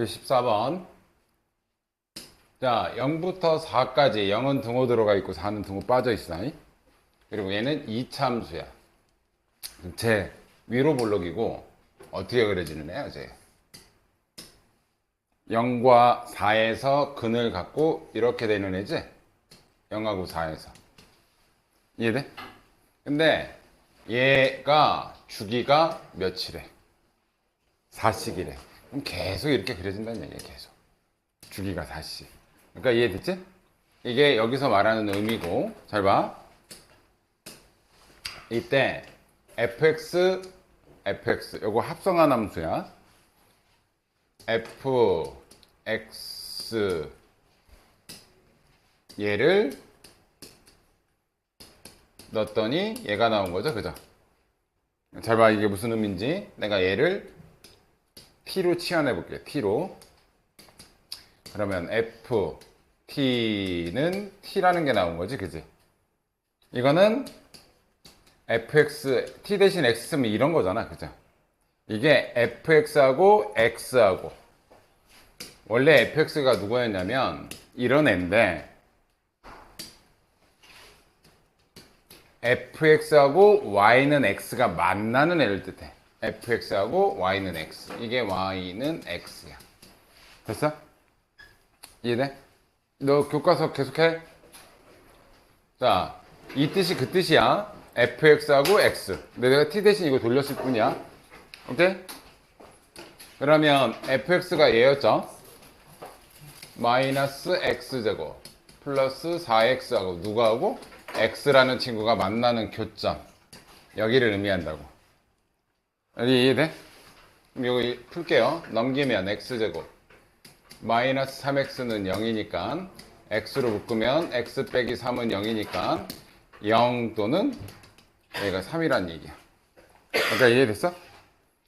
14번. 자, 0부터 4까지 0은 등호 들어가 있고 4는 등호 빠져 있어. 그리고 얘는 이차함수야. 제 위로 볼록이고 어떻게 그려지는 애야, 쟤? 0과 4에서 근을 갖고 이렇게 되는 애지? 0하고 4에서. 이해돼? 근데 얘가 주기가 며칠에? 4씩이래. 그럼 계속 이렇게 그려진다는 얘기야, 계속. 주기가 4씩. 그러니까 이해됐지? 이게 여기서 말하는 의미고, 잘 봐. 이때 fx, 요거 합성한 함수야. fx 얘를 넣었더니 얘가 나온 거죠, 그죠? 잘 봐, 이게 무슨 의미인지. 내가 얘를 t로 치환해 볼게요. t로. 그러면 ft는 t라는 게 나온 거지, 그지? 이거는 fx, t 대신 x 쓰면 이런 거잖아, 그죠? 이게 fx하고 x하고, 원래 fx가 누구였냐면 이런 애인데 fx하고 y는 x가 만나는 애를 뜻해. fx하고 y는 x. 이게 y는 x야. 됐어? 이해돼? 너 교과서 계속해? 자, 이 뜻이 그 뜻이야. fx하고 x. 근데 내가 t 대신 이거 돌렸을 뿐이야. 오케이? 그러면 fx가 얘였죠? 마이너스 x제곱 플러스 4x하고 누가 하고? x라는 친구가 만나는 교점. 여기를 의미한다고. 여기 이해돼? 그럼 여기 풀게요. 넘기면 x제곱 마이너스 3x는 0이니까 x로 묶으면 x 빼기 3은 0이니까 0 또는 얘가 3이란 얘기야. 그러니까 이해됐어?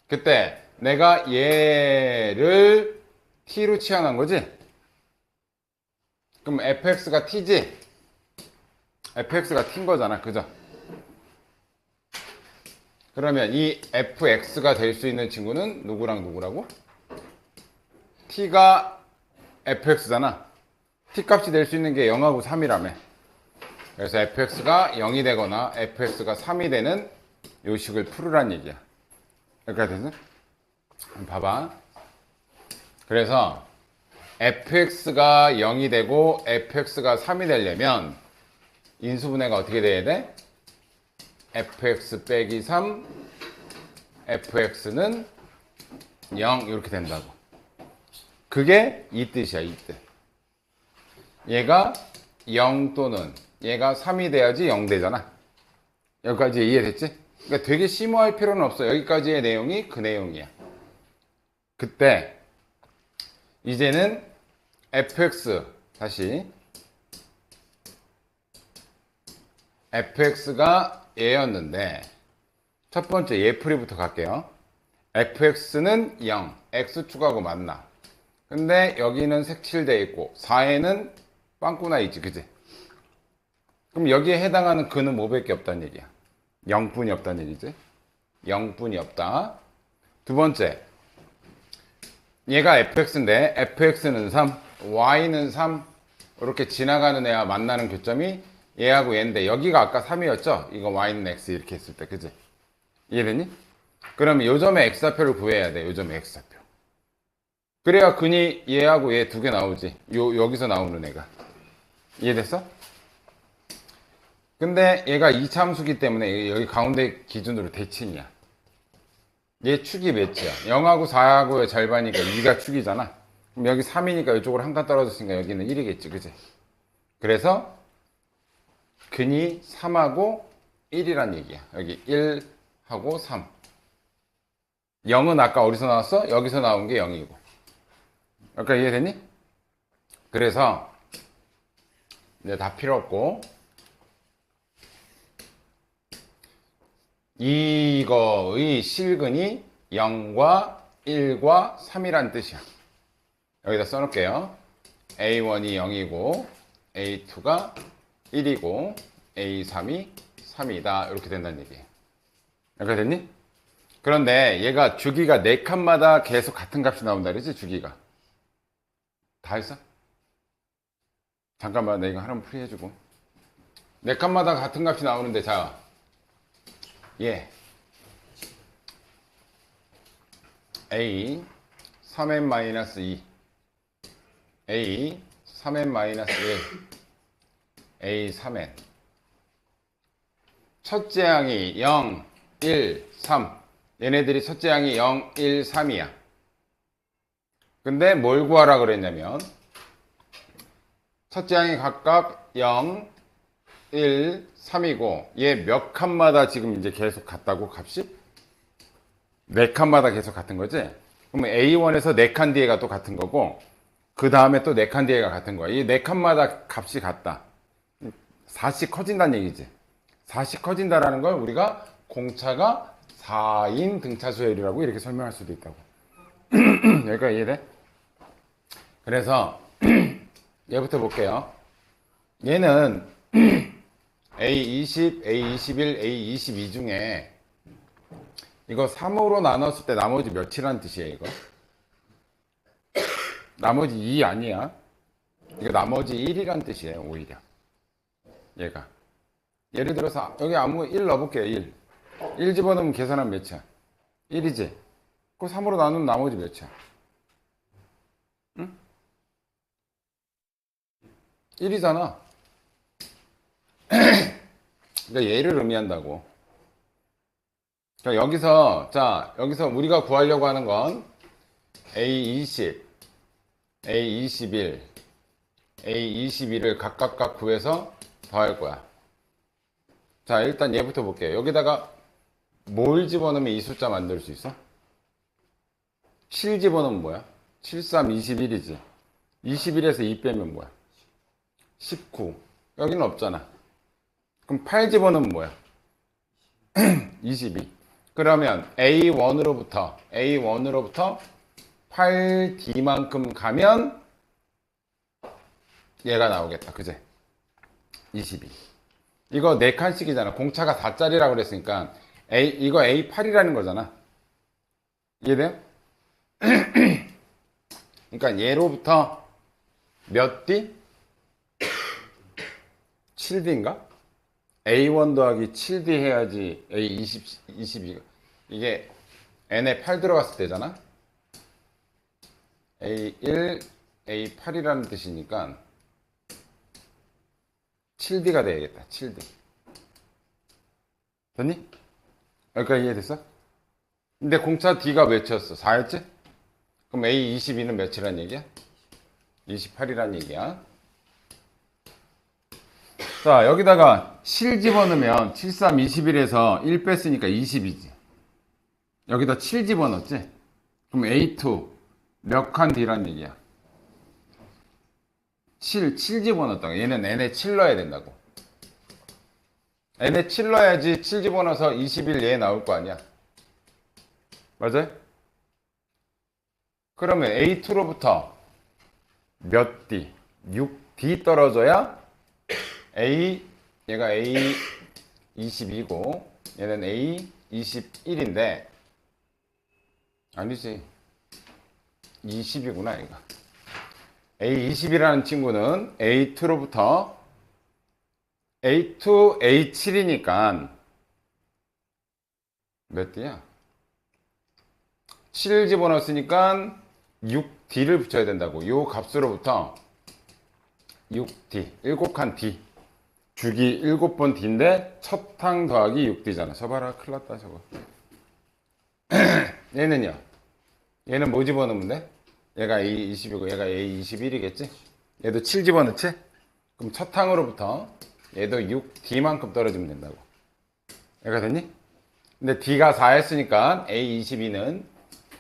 그때 내가 얘를 t로 치환한 거지? 그럼 fx가 t지? fx가 t인 거잖아, 그죠? 그러면 이 fx가 될 수 있는 친구는 누구랑 누구라고? t가 fx잖아. t 값이 될 수 있는 게 0하고 3이라며. 그래서 fx가 0이 되거나 fx가 3이 되는 요식을 풀으란 얘기야. 여기까지 됐어? 봐봐. 그래서 fx가 0이 되고 fx가 3이 되려면 인수분해가 어떻게 돼야 돼? fx 빼기 3 fx는 0 이렇게 된다고. 그게 이 뜻이야, 이 뜻. 얘가 0 또는 얘가 3이 돼야지 0 되잖아. 여기까지 이해됐지? 그러니까 되게 심오할 필요는 없어. 여기까지의 내용이 그 내용이야. 그때 이제는 fx 다시 fx가 얘였는데 첫 번째 얘풀이부터 갈게요. fx는 0, x축하고 만나. 근데 여기는 색칠되어 있고 4에는 빵꾸나 있지, 그지? 그럼 여기에 해당하는 근은 뭐밖에 없다는 얘기야? 0뿐이 없다는 얘기지? 0뿐이 없다. 두 번째, 얘가 fx인데 fx는 3, y는 3 이렇게 지나가는 애와 만나는 교점이 얘하고 얘인데 여기가 아까 3이었죠? 이거 y는 x 이렇게 했을 때, 그지? 이해되니? 그러면 요 점의 x좌표를 구해야 돼. 요 점의 x좌표. 그래야 근이 얘하고 얘 두 개 나오지. 여기서 나오는 애가. 이해됐어? 근데 얘가 이차함수기 때문에 여기 가운데 기준으로 대칭이야. 얘 축이 몇이야? 0하고 4하고의 절반이니까 2가 축이잖아. 그럼 여기 3이니까 이쪽으로 한 칸 떨어졌으니까 여기는 1이겠지, 그지? 그래서 근이 3하고 1이란 얘기야. 여기 1하고 3. 0은 아까 어디서 나왔어? 여기서 나온 게 0이고. 그러니까 이해됐니? 그래서 이제 다 필요 없고 이거의 실근이 0과 1과 3이란 뜻이야. 여기다 써놓을게요. A1이 0이고 A2가 1이고 A3이 3이다. 이렇게 된다는 얘기예요. 이렇게 됐니? 그런데 얘가 주기가 4칸마다 계속 같은 값이 나온다 그러지, 주기가. 다 했어? 잠깐만, 내가 이거 하나만 풀이해주고. 네 칸마다 같은 값이 나오는데, 자, 예. A 3n-2 A 3n-1 A 3n 첫째 항이 0, 1, 3 얘네들이 첫째 항이 0, 1, 3이야. 근데 뭘 구하라 그랬냐면 첫째 항이 각각 0, 1, 3이고 얘 몇 칸마다 지금 이제 계속 같다고 값이? 4칸마다 계속 같은 거지? 그러면 A1에서 4칸 뒤에가 또 같은 거고 그 다음에 또 4칸 뒤에가 같은 거야. 이 4칸마다 값이 같다. 4씩 커진다는 얘기지. 4씩 커진다라는 걸 우리가 공차가 4인 등차수열이라고 이렇게 설명할 수도 있다고. 여기까지 이해돼? 그래서 얘부터 볼게요. 얘는 A20, A21, A22 중에 이거 3으로 나눴을 때 나머지 몇이라는 뜻이에요, 이거? 나머지 2 아니야. 이거 나머지 1이란 뜻이에요, 오히려. 얘가. 예를 들어서 여기 아무 1 넣어볼게요, 1. 1 집어넣으면 계산하면 몇이야? 1이지? 그 3으로 나누면 나머지 몇이야? 응? 1이잖아. 그러니까 얘를 의미한다고. 자, 여기서 우리가 구하려고 하는 건 A20, A21, A22를 각각 구해서 더할 거야. 자, 일단 얘부터 볼게요. 여기다가 뭘 집어넣으면 이 숫자 만들 수 있어? 7 집어넣으면 뭐야? 7, 3, 21이지. 21에서 2 빼면 뭐야? 19. 여기는 없잖아. 그럼 8 집어넣으면 뭐야? 22. 그러면 A1으로부터 8D만큼 가면 얘가 나오겠다. 그제? 22. 이거 4칸씩이잖아. 공차가 4짜리라고 그랬으니까 이거 A8이라는 거잖아. 이해돼요? 그러니까 얘로부터 몇 D? 7D인가? A1 더하기 7D 해야지 A20, 22가 이게 n에 8 들어갔을 때잖아. A1, A8이라는 뜻이니까 7D가 돼야겠다. 7D. 됐니? 여기까지 이해됐어? 근데 공차 D가 몇이었어? 4였지? 그럼 A22는 몇이란 얘기야? 28이란 얘기야. 자, 여기다가 7 집어넣으면 7, 3, 21에서 1 뺐으니까 20이지. 여기다 7 집어넣었지? 그럼 A2 몇 칸 뒤란 얘기야? 7 집어넣었다고. 얘는 n에 7 넣어야 된다고. n에 7 넣어야지 7 집어넣어서 21 얘 나올 거 아니야. 맞아요? 그러면 A2로부터 몇 D? 6D 떨어져야 얘가 A22고 얘는 A21인데 아니지 20이구나 얘가. A20이라는 친구는 A2로부터 A2, A7이니까 몇 D야? 7 집어넣었으니까 6D를 붙여야 된다고. 요 값으로부터 6D, 7칸 D 주기 7번 D인데 첫 항 더하기 6D잖아. 저봐라, 큰일 났다 저거. 얘는요? 얘는 뭐 집어넣으면 돼? 얘가 A20이고 얘가 A21이겠지? 얘도 7 집어넣지? 그럼 첫 항으로부터 얘도 6D만큼 떨어지면 된다고. 얘가 됐니? 근데 D가 4였으니까 A22는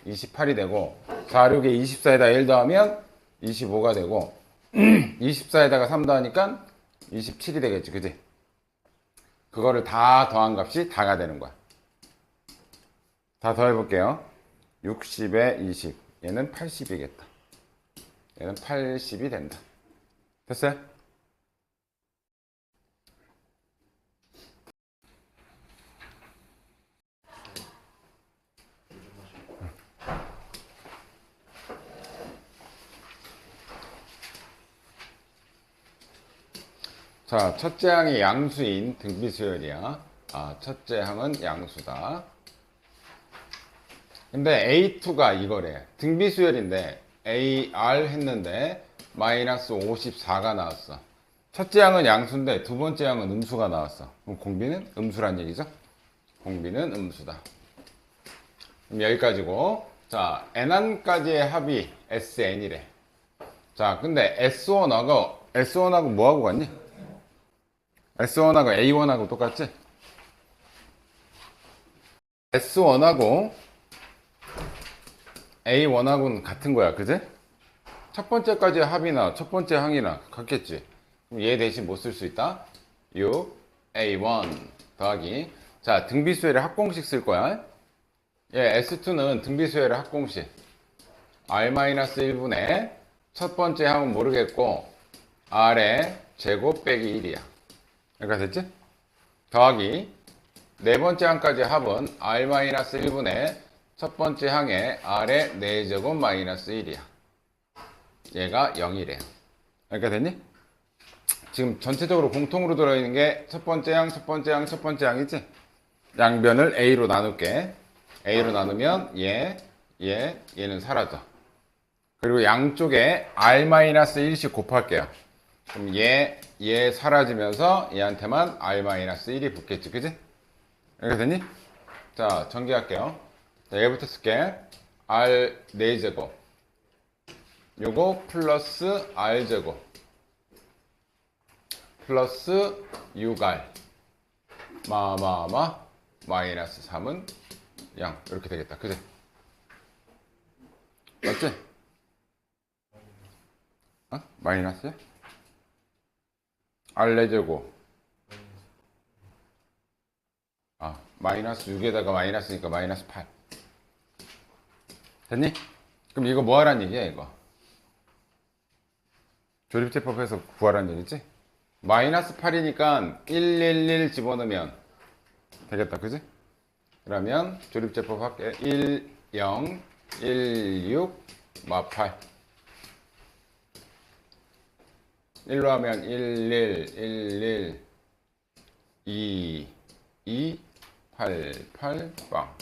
28이 되고 4, 6에 24에다 1 더하면 25가 되고 24에다가 3 더하니까 27이 되겠지. 그지? 그거를 다 더한 값이 다가 되는 거야. 다 더해볼게요. 60에 20 얘는 80이겠다. 얘는 80이 된다. 됐어요? 자, 첫째 항이 양수인 등비수열이야. 아, 첫째 항은 양수다. 근데 A2가 이거래. 등비수열인데 AR 했는데 마이너스 54가 나왔어. 첫째 항은 양수인데 두 번째 항은 음수가 나왔어. 그럼 공비는 음수란 얘기죠? 공비는 음수다. 그럼 여기까지고. 자, N항까지의 합이 SN이래. 자, 근데 S1하고 뭐하고 같니? S1하고 A1하고 똑같지? S1하고 A1하고는 같은 거야, 그지? 첫 번째까지 합이나 첫 번째 항이나 같겠지. 그럼 얘 대신 뭐 쓸 수 있다? 6 A1 더하기. 자, 등비수열의 합공식 쓸 거야. 예, S2는 등비수열의 합공식. R-1분의 첫 번째 항은 모르겠고 R의 제곱 빼기 1이야. 여기까지 됐지? 더하기 네 번째 항까지 합은 R-1분의 첫 번째 항의 R의 4제곱 마이너스 1이야. 얘가 0이래. 여기까지 됐니? 지금 전체적으로 공통으로 들어있는 게 첫 번째 항, 첫 번째 항, 첫 번째 항이지? 양변을 A로 나눌게. A로 나누면 얘는 사라져. 그리고 양쪽에 R-1씩 곱할게요. 그럼 얘 사라지면서 얘한테만 R-1이 붙겠지, 그지? 이렇게 됐니? 자, 전개할게요. 자, 얘부터 쓸게. R 4제곱. 요거 플러스 R제곱. 플러스 6R. 마이너스 3은 0. 이렇게 되겠다, 그지? 맞지? 마이너스야? R4제곱. 마이너스 6에다가 마이너스니까 마이너스 8. 됐니? 그럼 이거 뭐 하란 얘기야, 이거? 조립제법에서 구하란 얘기지? 마이너스 8이니까 111 집어넣으면 되겠다, 그지? 그러면 조립제법 할게. 1, 0, 1, 6, 8. 1로 하면 1, 1, 1, 1, 2, 8, 8, 빵.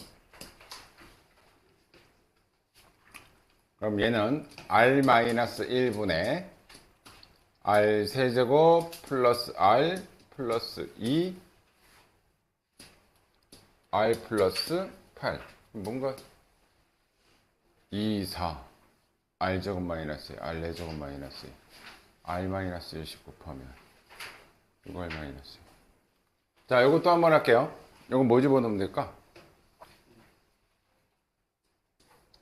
그럼 얘는 R-1분의 R 세제곱 플러스 R 플러스 2 R 플러스 8. 뭔가 2, 4 R 제곱 마이너스 R 4제곱 마이너스 R 마이너스 1씩 곱하면 이거 R 마이너스. 자, 이것도 한번 할게요. 이건 뭐 집어넣으면 될까?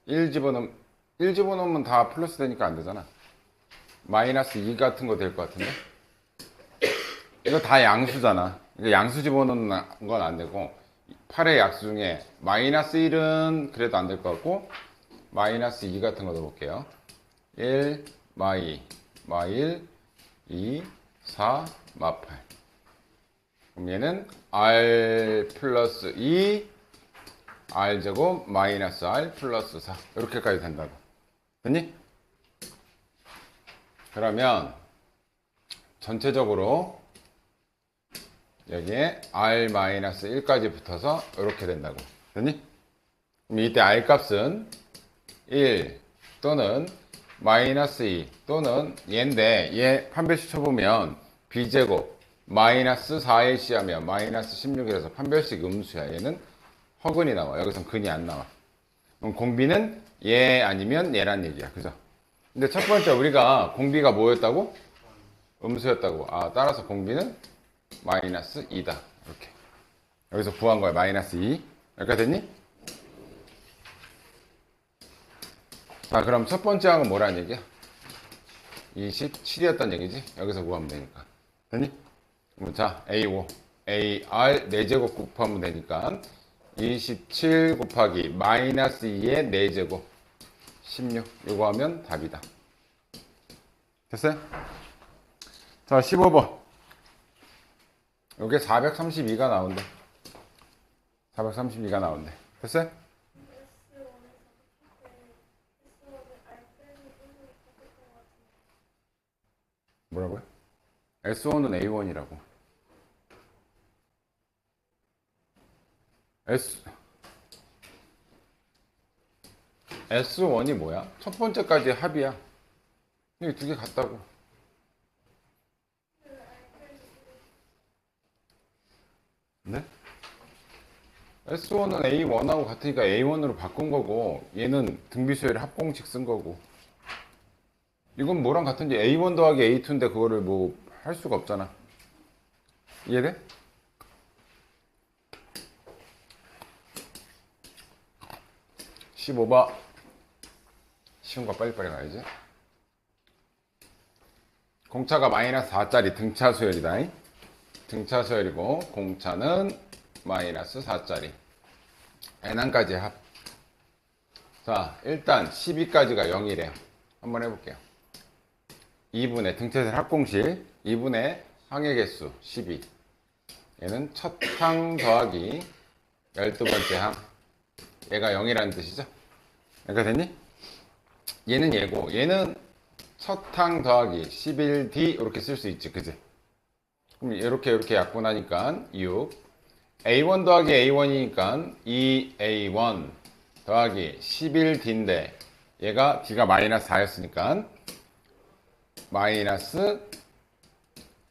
1 집어넣으면 다 플러스 되니까 안 되잖아. 마이너스 2 같은 거 될 것 같은데? 이거 다 양수잖아. 이거 양수 집어넣는 건 안 되고 8의 약수 중에 마이너스 1은 그래도 안 될 것 같고 마이너스 2 같은 거 넣어볼게요. 1, 마1, 2, 4, 마8. 그럼 얘는 R 플러스 2 R제곱 마이너스 R 플러스 4 이렇게까지 된다고. 됐니? 그러면 전체적으로 여기에 R-1까지 붙어서 이렇게 된다고. 됐니? 그럼 이때 R 값은 1 또는 마이너스 2 또는 얘인데 얘 판별식 쳐보면 B제곱 마이너스 4AC 하면 마이너스 16이라서 판별식 음수야. 얘는 허근이 나와. 여기선 근이 안 나와. 그럼 공비는 얘 아니면 얘란 얘기야. 그죠? 근데 첫 번째 우리가 공비가 뭐였다고? 음수였다고. 따라서 공비는 마이너스 2다. 이렇게. 여기서 구한 거야. 마이너스 2. 여기까지 됐니? 자, 그럼 첫 번째 항은 뭐란 얘기야? 27이었단 얘기지? 여기서 구하면 되니까. 됐니? 자, A5. AR 4제곱 곱하면 되니까 27 곱하기 마이너스 2의 4제곱 16. 이거 하면 답이다. 됐어요? 자, 15번. 여기 432가 나온대. 432가 나온대. 됐어요? 뭐라고요? S1은 A1이라고. S1이 뭐야? 첫 번째까지 합이야. 여기 두 개 같다고. 네? S1은 A1하고 같으니까 A1으로 바꾼 거고, 얘는 등비수열 합공식 쓴 거고. 이건 뭐랑 같은지 A1 더하기 A2인데 그거를 뭐 할 수가 없잖아. 이해돼? (15번) 쉬운 거 빨리빨리 가야지. 공차가 마이너스 4짜리 등차 수열이다. 등차 수열이고 공차는 마이너스 4짜리 n항까지 합. 자, 일단 12까지가 0이래요. 한번 해볼게요. 2분의 등차수열 합공식 2분의 항의 개수 12. 얘는 첫 항 더하기 12번째 항. 얘가 0이라는 뜻이죠. 여기가 됐니? 얘는 얘고 얘는 첫 항 더하기 11D 이렇게 쓸 수 있지, 그지? 그럼 이렇게 약분하니까 6. A1 더하기 A1이니까 2A1 더하기 11D인데 얘가 D가 마이너스 4였으니까 마이너스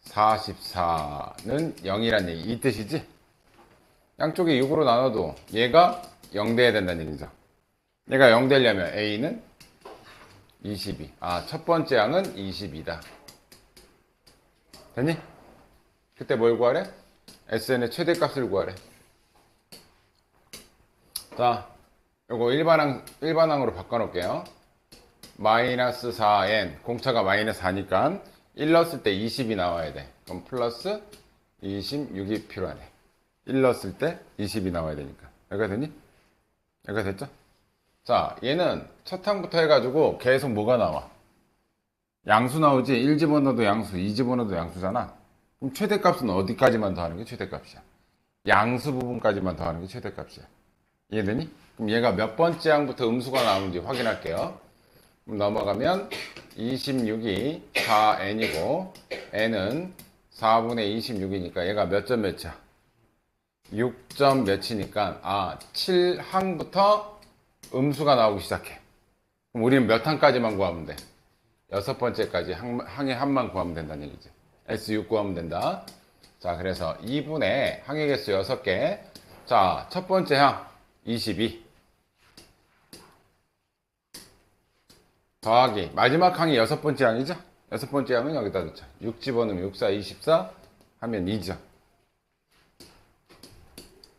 44는 0이란 얘기, 이 뜻이지? 양쪽에 6으로 나눠도 얘가 0 돼야 된다는 얘기죠. 얘가 0 되려면 A는 22. 아, 첫 번째 항은 22다. 됐니? 그때 뭘 구하래? SN의 최대값을 구하래. 자, 요거 일반항으로 바꿔놓을게요. 마이너스 4n, 공차가 마이너스 4니까 1 넣었을 때 20이 나와야 돼. 그럼 플러스 26이 필요하네. 1 넣었을 때 20이 나와야 되니까. 여기가 됐니? 여기가 됐죠? 자, 얘는 첫 항부터 해가지고 계속 뭐가 나와? 양수 나오지? 1 집어넣어도 양수, 2 집어넣어도 양수잖아. 그럼 최대값은 어디까지만 더하는 게 최대값이야? 양수 부분까지만 더하는 게 최대값이야. 이해되니? 그럼 얘가 몇 번째 항부터 음수가 나오는지 확인할게요. 그럼 넘어가면 26이 4n이고 n은 4분의 26이니까 얘가 몇 점 몇이야? 6점 몇이니까 7항부터 음수가 나오기 시작해. 그럼 우리는 몇 항까지만 구하면 돼? 6번째까지 항의 합만 구하면 된다는 얘기지. S6 구하면 된다. 자, 그래서 2분의 항의 개수 6개. 자, 첫 번째 항 22 더하기 마지막 항이 6번째 항이죠? 6번째 항은 여기다 넣자. 6 집어넣으면 6, 4, 24 하면 2죠.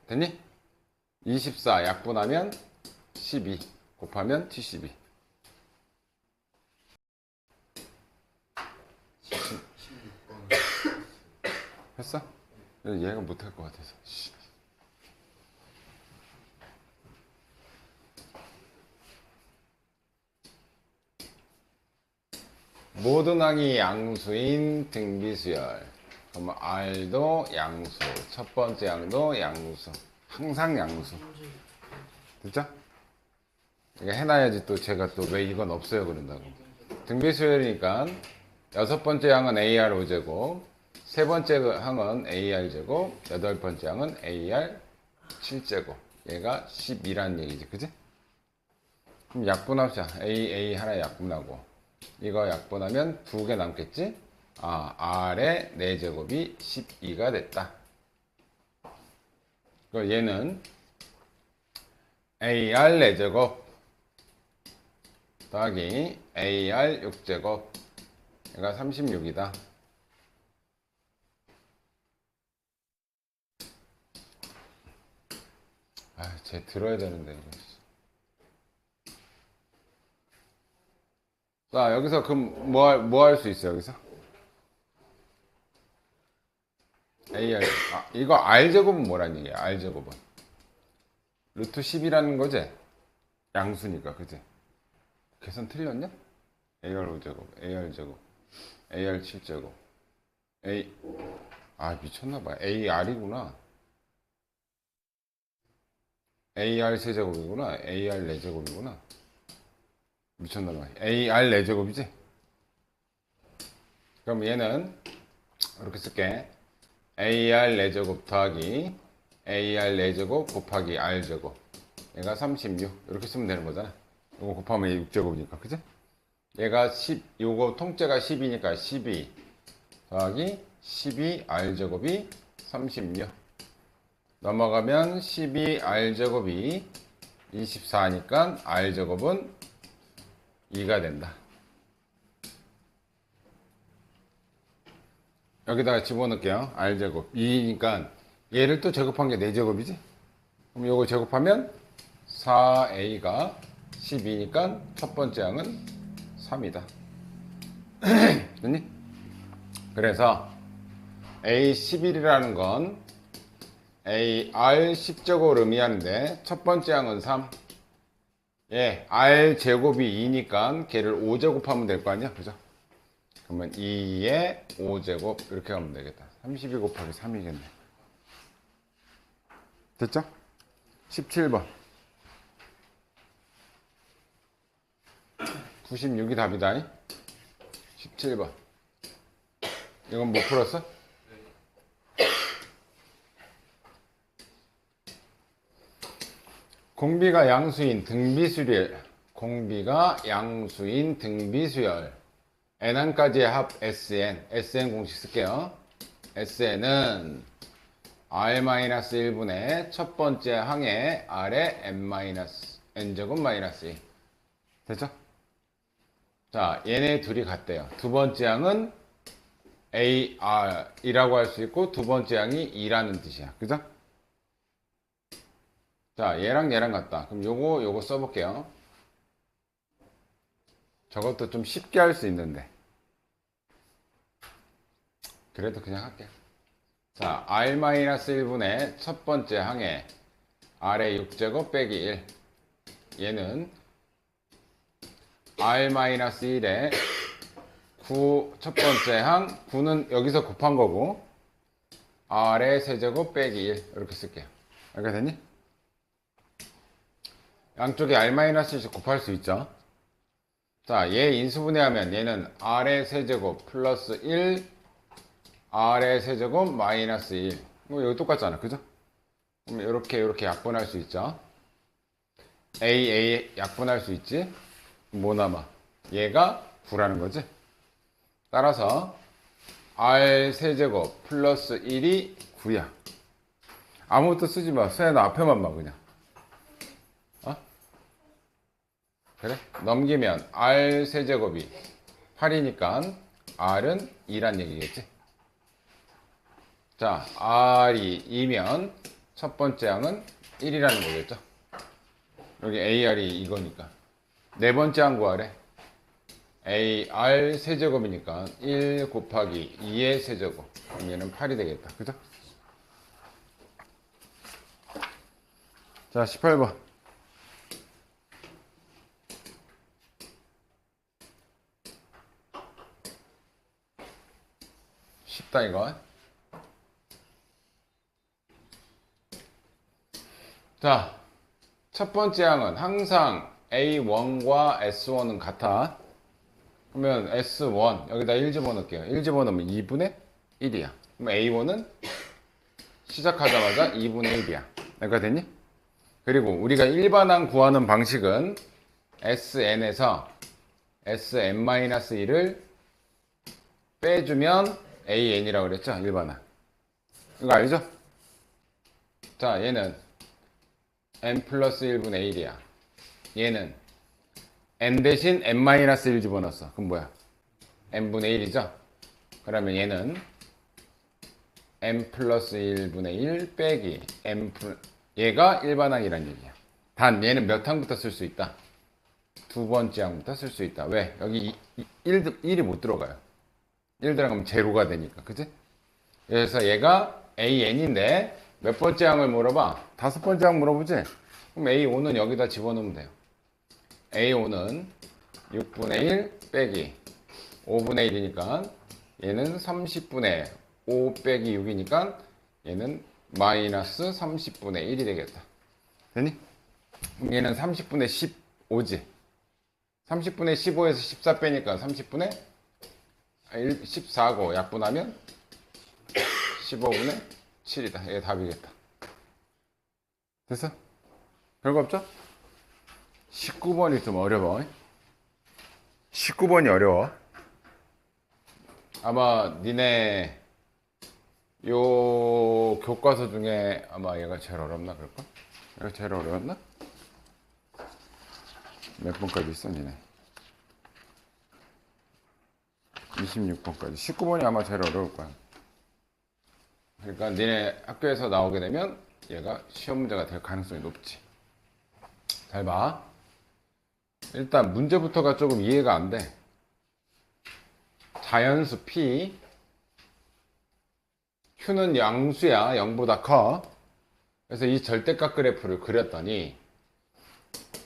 됐니? 24 약분하면 12 곱하면 72. 했어? 얘가 못할 것 같아서. 모든 항이 양수인 등비수열. 그러면 R도 양수, 첫 번째 항도 양수, 항상 양수. 됐죠? 이거 해놔야지 또 제가 또 왜 이건 없어요 그런다고. 등비수열이니까 6번째 항은 AR 5제곱, 세 번째 항은 AR 제곱, 8번째 항은 AR 7제곱. 얘가 12라는 얘기지, 그지? 그럼 약분합시다. A 하나 약분하고 이거 약분하면 2개 남겠지? R의 4제곱이 12가 됐다. 그럼 얘는 AR 4제곱 더하기 AR 6제곱 얘가 36이다. 쟤 들어야 되는데 이거. 자, 여기서 그럼 뭐 할 수 있어 여기서? AR 이거 R제곱은 뭐란 얘기야? R제곱은 루트 10이라는 거지? 양수니까, 그지? 계산 틀렸냐? AR 5제곱, AR 제곱, AR 7제곱, 미쳤나봐. AR이구나. AR 세제곱이구나. AR 4제곱이구나. 미쳤나봐. AR 4제곱이지? 그럼 얘는 이렇게 쓸게. AR 4제곱 더하기 AR 4제곱 곱하기 R제곱. 얘가 36. 이렇게 쓰면 되는 거잖아. 이거 곱하면 6제곱이니까. 그지? 얘가 10, 요거 통째가 10이니까 12 더하기 12R제곱이 36. 넘어가면 12R제곱이 24니까 R제곱은 2가 된다. 여기다가 집어넣을게요. R제곱 2니까 얘를 또 제곱한 게 4제곱이지? 그럼 요거 제곱하면 4A가 12니까 첫 번째 항은 3이다. 됐니? 그래서 A11이라는 건 AR 10제곱을 의미하는데 첫 번째 항은 3. 예, R 제곱이 2니까 걔를 5제곱하면 될 거 아니야? 그죠? 그러면 2의 5제곱 이렇게 하면 되겠다. 32 곱하기 3이겠네. 됐죠? 17번. 96이 답이다. 17번. 이건 못 풀었어? 공비가 양수인 등비수열. 공비가 양수인 등비수열. n항까지의 합 Sn. Sn 공식 쓸게요. Sn은 R-1분의 첫 번째 항의 R의 n제곱 마이너스 2. 됐죠? 자, 얘네 둘이 같대요. 두 번째 항은 AR이라고 할 수 있고 두 번째 항이 2라는 뜻이야. 그죠? 자, 얘랑 얘랑 같다. 그럼 요거 써볼게요. 저것도 좀 쉽게 할 수 있는데. 그래도 그냥 할게요. 자, R-1분의 첫 번째 항에 R의 6제곱 빼기 1. 얘는 R-1의 9 첫 번째 항, 9는 여기서 곱한 거고, R의 세제곱 빼기 1. 이렇게 쓸게요. 이렇게 됐니? 양쪽에 R-1씩 곱할 수 있죠. 자, 얘 인수분해하면 얘는 R의 세제곱 플러스 1, R의 세제곱 마이너스 1. 뭐 이거 똑같잖아. 그죠? 그럼 이렇게 약분할 수 있죠. A 약분할 수 있지? 뭐 남아? 얘가 9라는 거지? 따라서 R 세제곱 플러스 1이 9야. 아무것도 쓰지 마. 수야는 앞에만 봐, 그냥. 어? 그래? 넘기면 R 세제곱이 8이니까 R은 2란 얘기겠지? 자, R이 2면 첫 번째 항은 1이라는 거겠죠? 여기 AR이 이거니까. 네 번째 항 구하래. AR 세제곱이니까 1 곱하기 2의 세제곱. 그럼 얘는 8이 되겠다. 그죠? 자, 18번. 쉽다, 이거. 자, 첫 번째 항은 항상 A1과 S1은 같아. 그러면 S1 여기다 1 집어넣을게요. 1 집어넣으면 2분의 1이야. 그럼 A1은 시작하자마자 2분의 1이야. 여기가 됐니? 그리고 우리가 일반항 구하는 방식은 SN에서 SN-1을 빼주면 AN이라고 그랬죠? 일반항. 이거 알죠? 자, 얘는 N 플러스 1분의 1이야. 얘는 N 대신 N-1 집어넣었어. 그럼 뭐야? N분의 1이죠? 그러면 얘는 N 플러스 1분의 1 빼기 얘가 일반항이란 얘기야. 단 얘는 몇 항부터 쓸 수 있다? 두 번째 항부터 쓸 수 있다. 왜? 여기 1이 못 들어가요. 1 들어가면 제로가 되니까. 그치? 그래서 얘가 AN인데 몇 번째 항을 물어봐? 다섯 번째 항 물어보지? 그럼 A5는 여기다 집어넣으면 돼요. A5는 6분의 1 빼기 5분의 1이니까 얘는 30분의 5 빼기 6이니까 얘는 마이너스 30분의 1이 되겠다. 되니? 그럼 얘는 30분의 15지. 30분의 15에서 14 빼니까 30분의 14고 약분하면 15분의 7이다. 이게 답이겠다. 됐어? 별거 없죠? 19번이 좀 어려워. 19번이 어려워. 아마 니네 요 교과서 중에 아마 얘가 제일 어렵나 그럴까? 얘가 제일 어려웠나? 몇 번까지 있어 니네? 26번까지. 19번이 아마 제일 어려울 거야. 그러니까 니네 학교에서 나오게 되면 얘가 시험 문제가 될 가능성이 높지. 잘 봐. 일단 문제부터가 조금 이해가 안 돼. 자연수 P, Q는 양수야. 0보다 커. 그래서 이 절대값 그래프를 그렸더니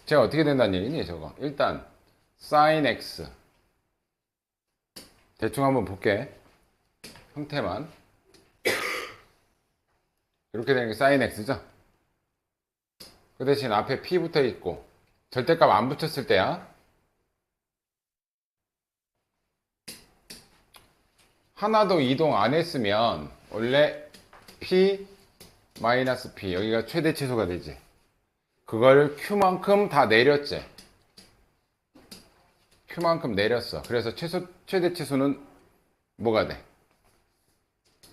제가 어떻게 된다는 얘기니 저거. 일단 sin x 대충 한번 볼게. 형태만 이렇게 되는 게 sin x죠. 그 대신 앞에 p 붙어 있고 절대값 안 붙였을 때야. 하나도 이동 안 했으면 원래 p 마이너스 p 여기가 최대 치수가 되지. 그걸 q만큼 다 내렸지. q만큼 내렸어. 그래서 최대 치수는 뭐가 돼?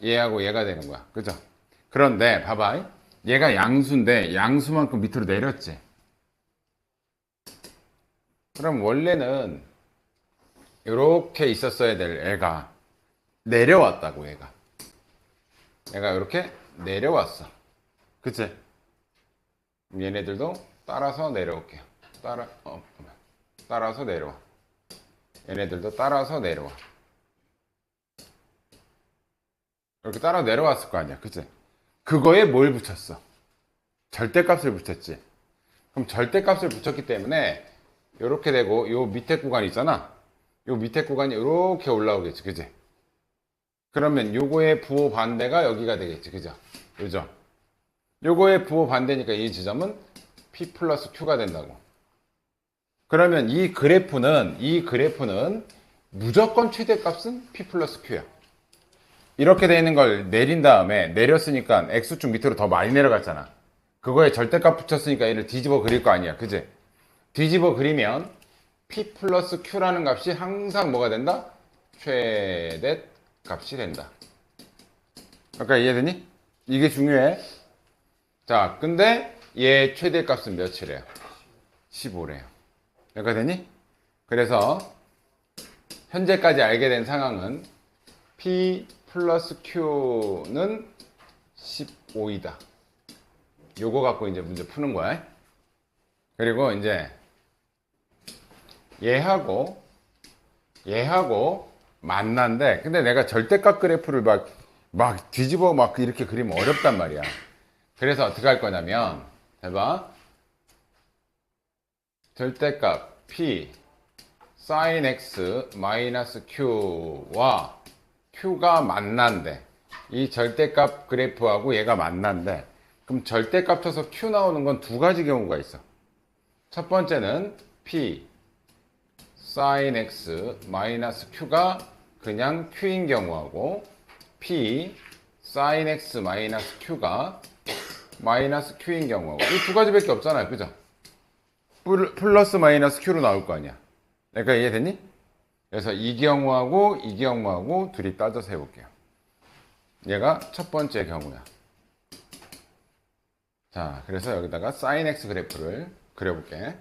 얘하고 얘가 되는 거야. 그죠? 그런데 봐봐. 얘가 양수인데 양수만큼 밑으로 내렸지. 그럼 원래는 이렇게 있었어야 될 애가 내려왔다고. 얘가 이렇게 내려왔어. 그치? 얘네들도 따라서 내려올게요. 따라서 내려와. 얘네들도 따라서 내려와. 이렇게 따라 내려왔을 거 아니야. 그치? 그거에 뭘 붙였어? 절대값을 붙였지. 그럼 절대값을 붙였기 때문에 이렇게 되고 요 밑에 구간 있잖아. 요 밑에 구간이 이렇게 올라오겠지. 그치? 그러면 요거의 부호 반대가 여기가 되겠지. 그죠? 요죠? 요거의 부호 반대니까 이 지점은 P 플러스 Q가 된다고. 그러면 이 그래프는 무조건 최대값은 P 플러스 Q야. 이렇게 되어 있는 걸 내린 다음에 내렸으니까 X축 밑으로 더 많이 내려갔잖아. 그거에 절대값 붙였으니까 얘를 뒤집어 그릴 거 아니야. 그지? 뒤집어 그리면 P 플러스 Q라는 값이 항상 뭐가 된다? 최대 값이 된다. 아까 이해되니? 이게 중요해. 자, 근데 얘 최대값은 몇이래요? 15래요. 여기가 되니? 그래서 현재까지 알게 된 상황은 P 플러스 Q는 15이다. 요거 갖고 이제 문제 푸는 거야. 그리고 이제 얘하고 만난데, 근데 내가 절대값 그래프를 막 뒤집어 막 이렇게 그리면 어렵단 말이야. 그래서 어떻게 할 거냐면, 해봐. 절대값 P sin x 마이너스 Q와 Q가 만난대. 이 절대값 그래프하고 얘가 만난대. 그럼 절대값 쳐서 Q 나오는 건 두 가지 경우가 있어. 첫 번째는 P sin x 마이너스 Q가 그냥 Q인 경우하고 P sin x 마이너스 Q가 마이너스 Q인 경우하고 이 두 가지밖에 없잖아요. 그죠? 플러스 마이너스 Q로 나올 거 아니야. 그러니까 이해됐니? 그래서 이 경우하고 둘이 따져서 해볼게요. 얘가 첫 번째 경우야. 자, 그래서 여기다가 sin x 그래프를 그려볼게.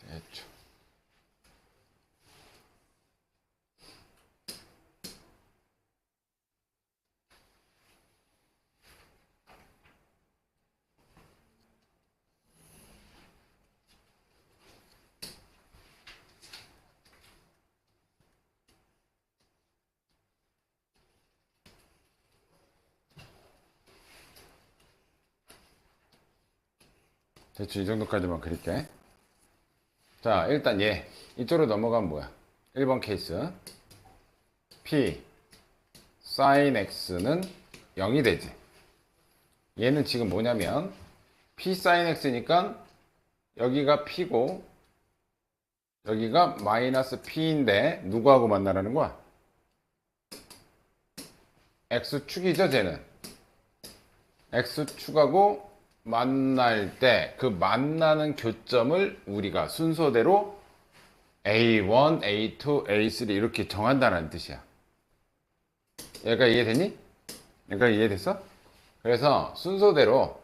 됐죠. 대충 이 정도까지만 그릴게. 자, 일단 얘 이쪽으로 넘어가면 뭐야? 1번 케이스 P sin x는 0이 되지. 얘는 지금 뭐냐면 P sin x니까 여기가 P고 여기가 마이너스 P인데 누구하고 만나라는 거야? X축이죠, 쟤는. X축하고 만날 때 그 만나는 교점을 우리가 순서대로 A1, A2, A3 이렇게 정한다는 뜻이야. 얘가 이해되니? 얘가 이해됐어? 그래서 순서대로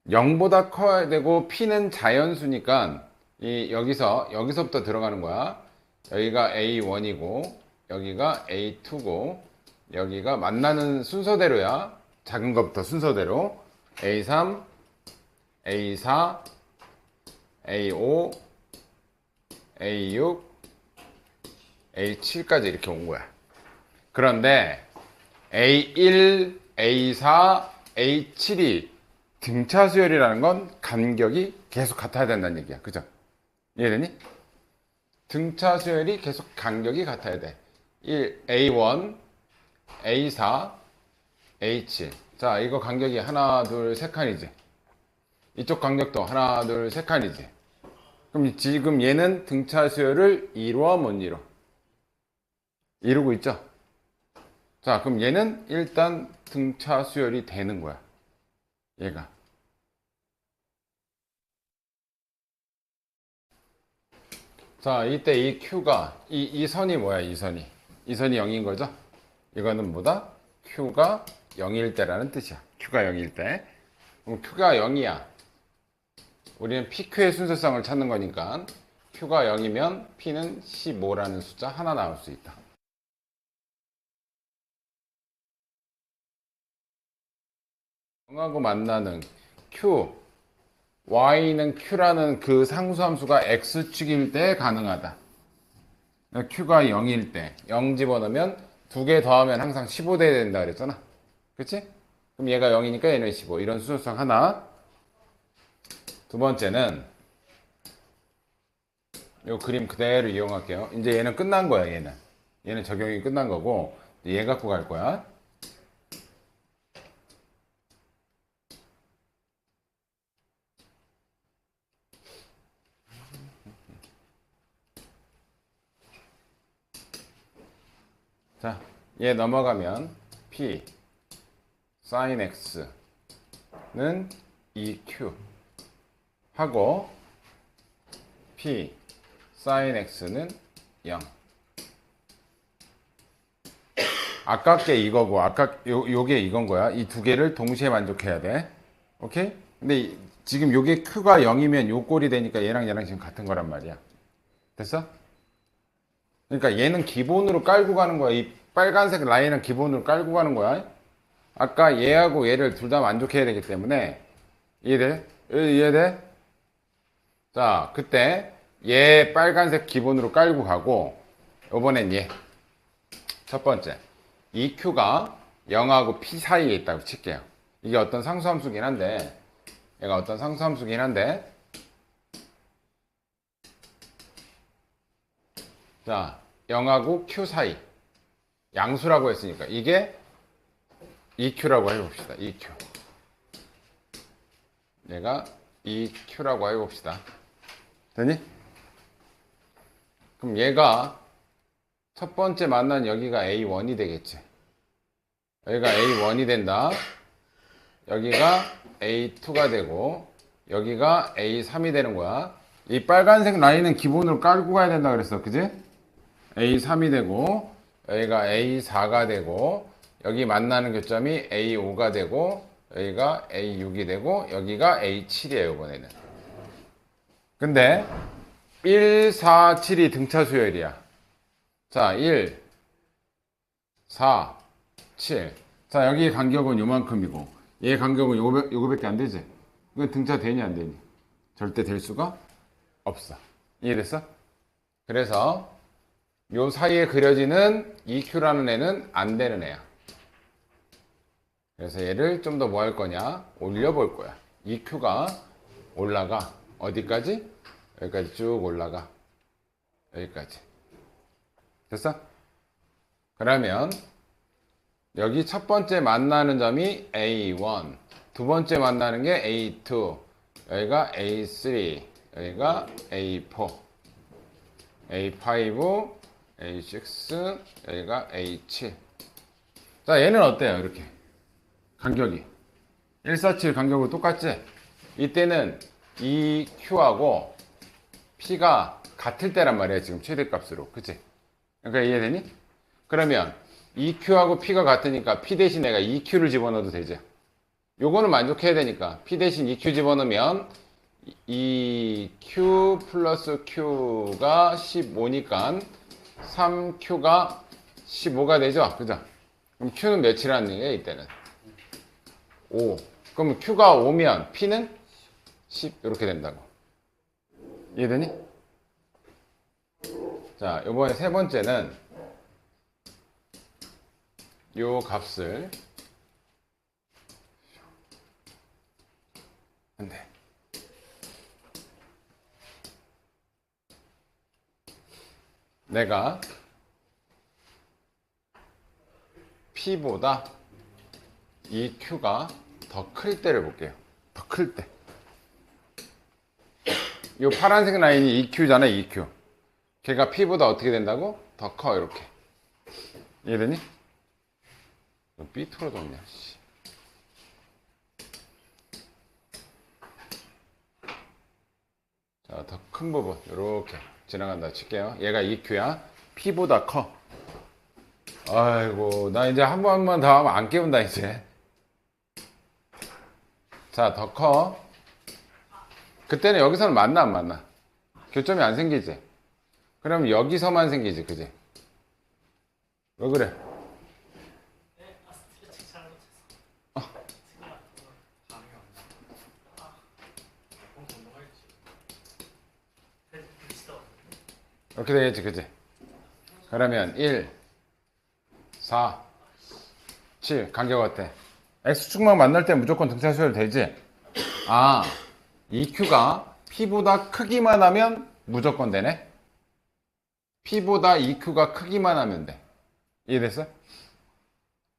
0보다 커야 되고 P는 자연수니까 여기서부터 들어가는 거야. 여기가 A1이고 여기가 A2고 여기가 만나는 순서대로야. 작은 것부터 순서대로 A3, A4, A5, A6, A7까지 이렇게 온 거야. 그런데 A1, A4, A7이 등차 수열이라는 건 간격이 계속 같아야 된다는 얘기야. 그죠? 이해되니? 등차 수열이 계속 간격이 같아야 돼. A1, A4, A7. 자, 이거 간격이 하나, 둘, 세 칸이지. 이쪽 간격도 하나, 둘, 세 칸이지. 그럼 지금 얘는 등차 수열을 이루어 못 이뤄? 이루고 있죠? 자, 그럼 얘는 일단 등차 수열이 되는 거야. 얘가. 자, 이때 이 Q가, 이 선이 뭐야, 이 선이. 이 선이 0인 거죠? 이거는 뭐다? Q가 0일 때라는 뜻이야. Q가 0일 때. 그럼 Q가 0이야. 우리는 PQ의 순서성을 찾는 거니까 Q가 0이면 P는 15라는 숫자 하나 나올 수 있다. 하고 만나는 Q, Y는 Q라는 그 상수함수가 X축일 때 가능하다. Q가 0일 때 0 집어넣으면 2개 더하면 항상 15 돼야 된다 그랬잖아. 그치? 그럼 얘가 0이니까 얘는 15. 이런 순서성 하나. 두 번째는 이 그림 그대로 이용할게요. 이제 얘는 끝난 거야, 얘는. 얘는 적용이 끝난 거고 얘 갖고 갈 거야. 자, 얘 넘어가면 P sin X는 2Q 하고 P sin X는 0. 아깝게 이거고 요게 이건 거야. 이 두 개를 동시에 만족해야 돼. 오케이? 근데 지금 요게 Q가 0이면 요 꼴이 되니까 얘랑 지금 같은 거란 말이야. 됐어? 그러니까 얘는 기본으로 깔고 가는 거야. 이 빨간색 라인은 기본으로 깔고 가는 거야. 아까 얘하고 얘를 둘 다 만족해야 되기 때문에 이해돼? 이해돼? 자, 그때 얘 빨간색 기본으로 깔고 가고 이번엔 얘 첫 번째 EQ가 0하고 P 사이에 있다고 칠게요. 이게 어떤 상수함수긴 한데 얘가 어떤 상수함수긴 한데 자, 0하고 Q 사이 양수라고 했으니까 이게 EQ라고 해봅시다. EQ 얘가 EQ라고 해봅시다. 되니? 그럼 얘가 첫 번째 만난 여기가 A1이 되겠지. 여기가 A1이 된다. 여기가 A2가 되고 여기가 A3이 되는 거야. 이 빨간색 라인은 기본으로 깔고 가야 된다 그랬어. 그지? A3이 되고 여기가 A4가 되고 여기 만나는 교점이 A5가 되고 여기가 A6이 되고 여기가 A7이에요. 이번에는. 근데 1, 4, 7이 등차 수열이야. 자, 1, 4, 7. 자, 여기 간격은 요만큼이고 얘 간격은 요거밖에 안 되지. 이건 등차 되니 안 되니? 절대 될 수가 없어. 이해됐어? 그래서 요 사이에 그려지는 EQ라는 애는 안 되는 애야. 그래서 얘를 좀 더 뭐 할 거냐? 올려볼 거야. EQ가 올라가. 어디까지? 여기까지 쭉 올라가. 여기까지. 됐어? 그러면 여기 첫 번째 만나는 점이 A1, 두 번째 만나는 게 A2, 여기가 A3, 여기가 A4, A5, A6, 여기가 A7. 자, 얘는 어때요? 이렇게 간격이 147 간격으로 똑같지? 이때는 이 Q하고 P가 같을 때란 말이야. 지금 최대값으로. 그치? 그러니까 이해되니? 그러면 EQ하고 P가 같으니까 P 대신 내가 EQ를 집어넣어도 되죠. 요거는 만족해야 되니까 P 대신 EQ 집어넣으면 EQ 플러스 Q가 15니까 3Q가 15가 되죠. 그죠? 그럼 Q는 몇이라는 얘기예요, 이때는? 5. 그럼 Q가 5면 P는 10 이렇게 된다고. 이해되니? 자, 요번에 세 번째는 요 값을 안 돼. 내가 P보다 이 Q가 더 클 때를 볼게요. 더 클 때. 이 파란색 라인이 EQ잖아, EQ. 걔가 P보다 어떻게 된다고? 더 커, 이렇게. 이해되니? 삐뚤어져 없냐, 씨. 자, 더 큰 부분, 이렇게 지나간다 칠게요. 얘가 EQ야. P보다 커. 아이고, 나 이제 한 번만 더 하면 안 깨운다, 이제. 자, 더 커. 그때는 여기서는 만나, 안 만나? 교점이 안 생기지? 그럼 여기서만 생기지, 그지? 왜 그래? 이렇게 되겠지, 그지? 그러면 1, 4, 7 간격 어때? X축만 만날 때 무조건 등차수열 되지? 아, EQ가 P보다 크기만 하면 무조건 되네? P보다 EQ가 크기만 하면 돼. 이해됐어?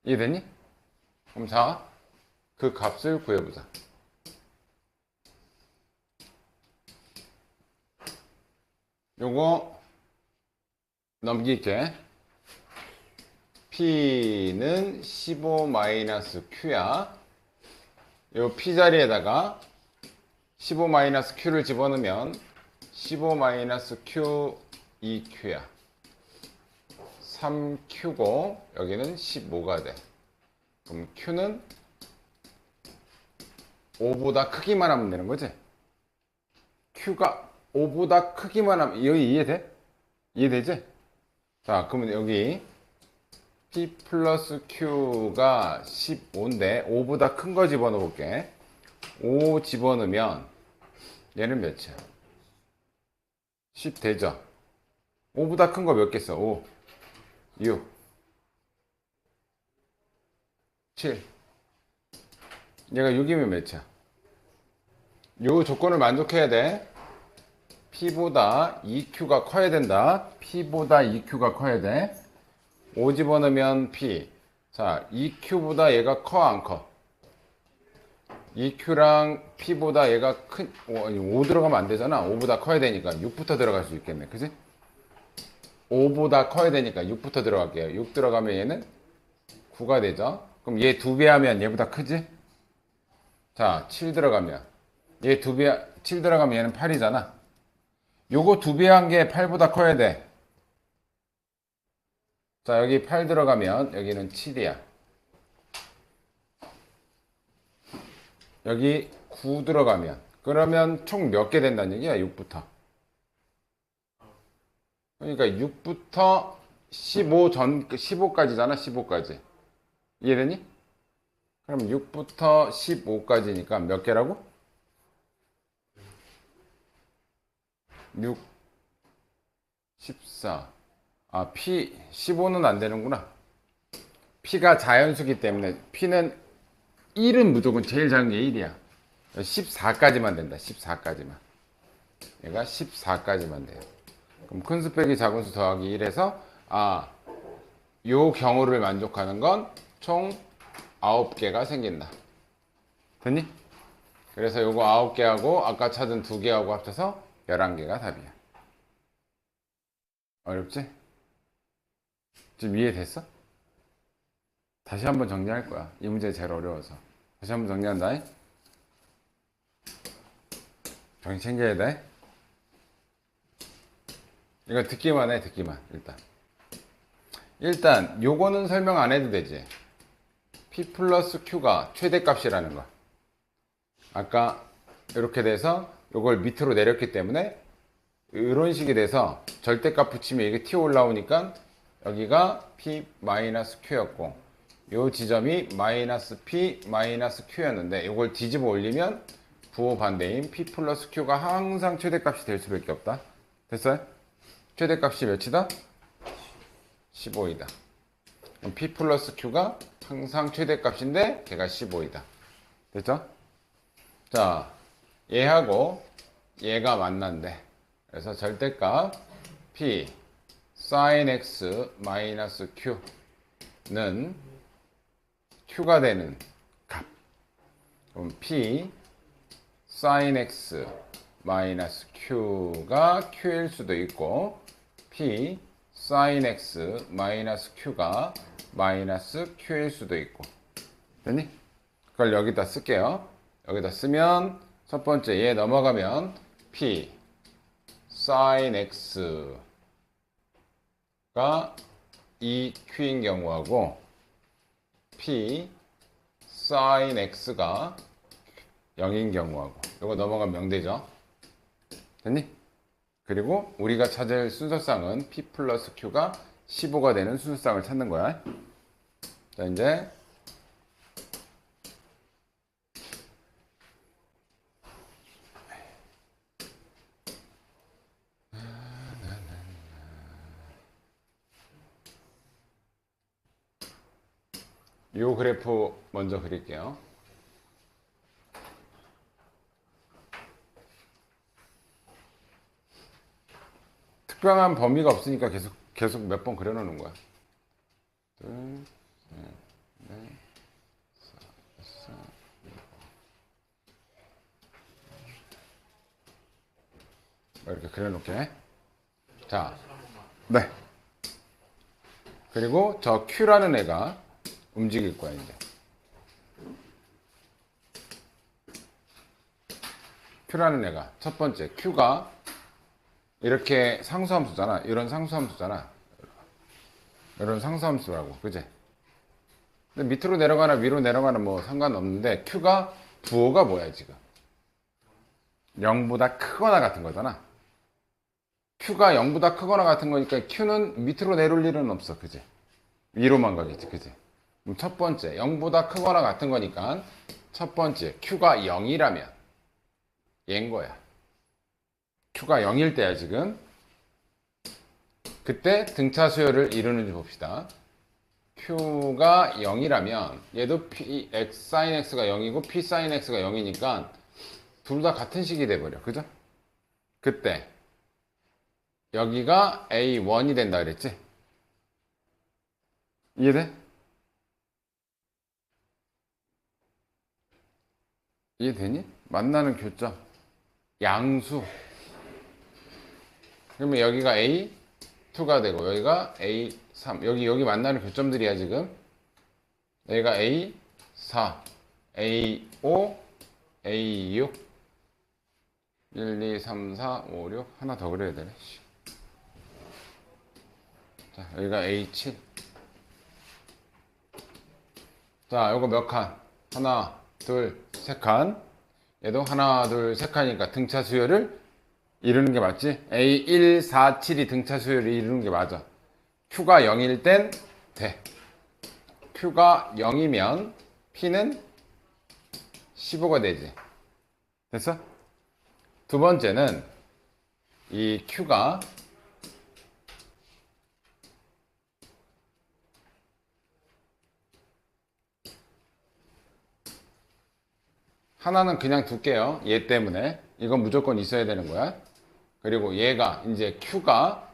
이해됐니? 그럼 자, 그 값을 구해보자. 요거 넘길게. P는 15-Q야. 요 P 자리에다가 15-Q를 집어넣으면 15-Q 2Q야. 3Q고 여기는 15가 돼. 그럼 Q는 5보다 크기만 하면 되는 거지? Q가 5보다 크기만 하면 여기 이해돼? 이해되지? 자, 그러면 여기 P 플러스 Q가 15인데 5보다 큰 거 집어넣어 볼게. 5 집어넣으면 얘는 몇이야? 10 되죠? 5보다 큰 거 몇 개 써? 5, 6, 7. 얘가 6이면 몇이야? 요 조건을 만족해야 돼. P보다 EQ가 커야 된다. P보다 EQ가 커야 돼. 5 집어넣으면 P. 자, EQ보다 얘가 커, 안 커? EQ랑 P보다 얘가 큰, 5 들어가면 안 되잖아. 5보다 커야 되니까 6부터 들어갈 수 있겠네. 그지? 5보다 커야 되니까 6부터 들어갈게요. 6 들어가면 얘는 9가 되죠. 그럼 얘 2배 하면 얘보다 크지? 자, 7 들어가면 얘 2배, 7 들어가면 얘는 8이잖아. 요거 2배 한 게 8보다 커야 돼. 자, 여기 8 들어가면 여기는 7이야. 여기 9 들어가면 그러면 총 몇 개 된다는 얘기야? 6부터. 그러니까 6부터 15까지잖아. 15까지. 이해되니? 그럼 6부터 15까지니까 몇 개라고? 6, 14. 아, P 15는 안 되는구나. P가 자연수기 때문에 P는 1은 무조건 제일 작은 게 1이야. 14까지만 된다. 14까지만. 얘가 14까지만 돼요. 그럼 큰 수 빼기 작은 수 더하기 1에서 요 경우를 만족하는 건 총 9개가 생긴다. 됐니? 그래서 요거 9개하고 아까 찾은 2개하고 합쳐서 11개가 답이야. 어렵지? 지금 이해됐어? 다시 한번 정리할 거야. 이 문제 제일 어려워서. 다시 한번 정리한다. 정신 챙겨야 돼. 이거 듣기만 해, 듣기만. 일단 요거는 설명 안 해도 되지. P 플러스 Q가 최대값이라는 거. 아까 이렇게 돼서 요걸 밑으로 내렸기 때문에 이런 식이 돼서 절대값 붙이면 이게 T 올라오니까 여기가 P 마이너스 Q였고 요 지점이 마이너스 P 마이너스 Q였는데 요걸 뒤집어 올리면 부호 반대인 P 플러스 Q가 항상 최대값이 될 수밖에 없다. 됐어요? 최대값이 몇이다? 15이다. 그럼 P 플러스 Q가 항상 최대값인데 걔가 15이다. 됐죠? 자, 얘하고 얘가 만난대. 그래서 절대값 P sin X 마이너스 Q는 Q가 되는 값. 그럼 P sin X 마이너스 Q가 Q일 수도 있고 P sin X 마이너스 Q가 마이너스 Q일 수도 있고. 됐니? 그걸 여기다 쓸게요. 여기다 쓰면 첫 번째 얘 넘어가면 P sin X가 2Q인 경우하고 P sin X가 0인 경우하고 이거 넘어가면 0 되죠. 됐니? 그리고 우리가 찾을 순서쌍은 P 플러스 Q가 15가 되는 순서쌍을 찾는 거야. 자, 이제 이 그래프 먼저 그릴게요. 특별한 범위가 없으니까 계속 몇 번 그려놓는 거야. 둘, 셋, 넷, 다섯, 이렇게 그려놓게. 자, 네. 그리고 저 Q라는 애가 움직일 거야, 이제. Q라는 애가 첫 번째 Q가 이렇게 상수함수잖아. 이런 상수함수잖아. 이런 상수함수라고, 그지? 근데 밑으로 내려가나 위로 내려가나 뭐 상관없는데 Q가 부호가 뭐야 지금? 0보다 크거나 같은 거잖아. Q가 0보다 크거나 같은 거니까 Q는 밑으로 내려올 일은 없어, 그지? 위로만 가겠지, 그지? 그럼 첫 번째 0보다 크거나 같은 거니까 첫 번째 Q가 0이라면 얘인 거야. Q가 0일 때야 지금. 그때 등차 수열을 이루는지 봅시다. Q가 0이라면 얘도 P X sin X가 0이고 P sin X가 0이니까 둘 다 같은 식이 돼버려. 그죠? 그때 여기가 A1이 된다 그랬지? 이해돼? 이해되니? 만나는 교점 양수. 그러면 여기가 A2가 되고 여기가 A3. 여기 만나는 교점들이야 지금. 여기가 A4, A5, A6, 1, 2, 3, 4, 5, 6. 하나 더 그려야 되네. 자, 여기가 A7. 자, 요거 몇 칸? 하나, 둘, 세 칸. 얘도 하나, 둘, 세 칸이니까 등차 수열을 이루는 게 맞지? A1, 4, 7이 등차 수열을 이루는 게 맞아. Q가 0일 땐 돼. Q가 0이면 P는 15가 되지. 됐어? 두 번째는 이 Q가 하나는 그냥 둘게요. 얘 때문에. 이건 무조건 있어야 되는 거야. 그리고 얘가 이제 Q가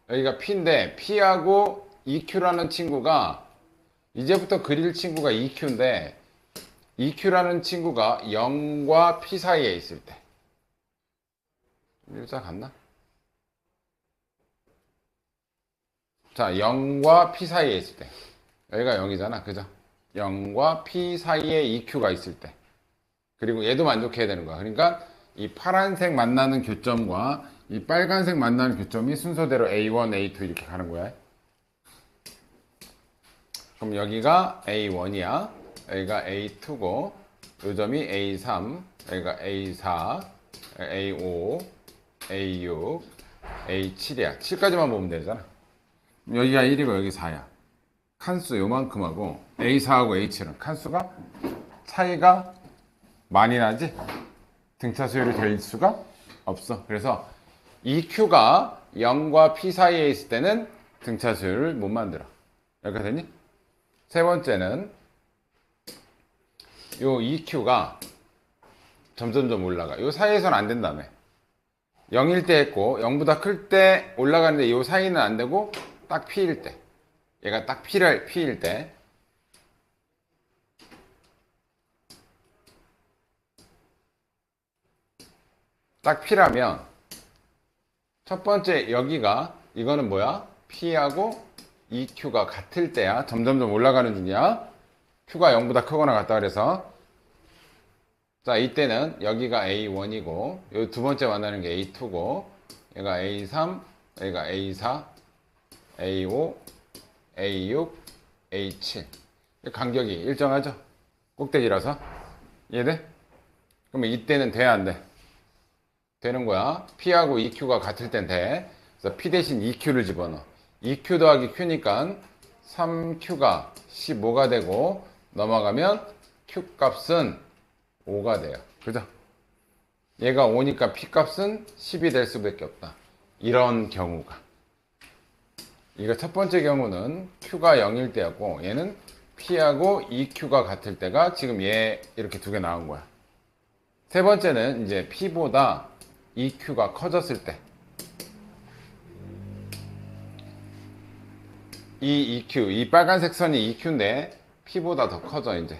여기가 P인데 P하고 EQ라는 친구가 이제부터 그릴 친구가 EQ인데 EQ라는 친구가 0과 P 사이에 있을 때 일자 같나? 자, 0과 P 사이에 있을 때. 여기가 0이잖아. 그죠? 0과 P 사이에 EQ가 있을 때. 그리고 얘도 만족해야 되는 거야. 그러니까 이 파란색 만나는 교점과 이 빨간색 만나는 교점이 순서대로 A1, A2 이렇게 가는 거야. 그럼 여기가 A1이야. 여기가 A2고, 요 점이 A3, 여기가 A4, A5, A6, A7이야. 7까지만 보면 되잖아. 여기가 1이고 여기 4야. 칸수 요만큼 하고 A4하고 A7은 칸수가 차이가 많이 나지? 등차 수열이 될 수가 없어. 그래서 EQ가 0과 P 사이에 있을 때는 등차 수열을 못 만들어. 여기까지 됐니? 세 번째는 요 EQ가 점점점 올라가. 요 사이에서는 안 된다며. 0일 때 했고 0보다 클 때 올라가는데 요 사이는 안 되고 딱 P일 때. 얘가 딱 P일 때. 딱 P라면 첫 번째 여기가 이거는 뭐야? P하고 EQ가 같을 때야. 점점점 올라가는 중이야. Q가 0보다 크거나 같다 그래서 자 이때는 여기가 A1이고 요 두 번째 만나는 게 A2고 얘가 A3, 여기가 A4, A5, A6, A7 간격이 일정하죠? 꼭대기라서 이해돼? 그러면 이때는 돼 안 돼? 되는 거야. P하고 EQ가 같을 땐 돼. 그래서 P 대신 EQ를 집어넣어. EQ 더하기 Q니까 3Q가 15가 되고 넘어가면 Q 값은 5가 돼요. 그죠? 얘가 5니까 P 값은 10이 될 수밖에 없다. 이런 경우가. 이거 첫 번째 경우는 Q가 0일 때였고 얘는 P하고 EQ가 같을 때가 지금 얘 이렇게 두 개 나온 거야. 세 번째는 이제 P보다 EQ가 커졌을 때. 이 EQ, 이 빨간색 선이 EQ인데 P보다 더 커져 이제.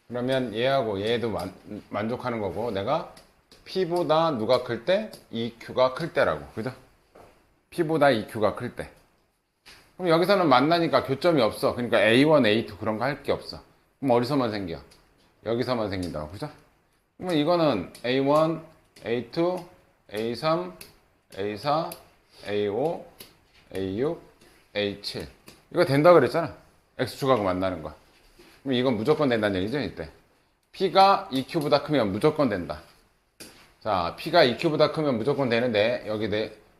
그러면 얘하고 얘도 만족하는 거고 내가 P보다 누가 클 때? EQ가 클 때라고. 그죠? P보다 EQ가 클 때. 그럼 여기서는 만나니까 교점이 없어. 그러니까 A1, A2 그런 거 할 게 없어. 그럼 어디서만 생겨? 여기서만 생긴다고. 그죠? 그러면 이거는 A1, A2, A3, A4, A5, A6, A7. 이거 된다 그랬잖아. X축하고 만나는 거. 그럼 이건 무조건 된다는 얘기죠, 이때. P가 EQ보다 크면 무조건 된다. 자, P가 EQ보다 크면 무조건 되는데, 여기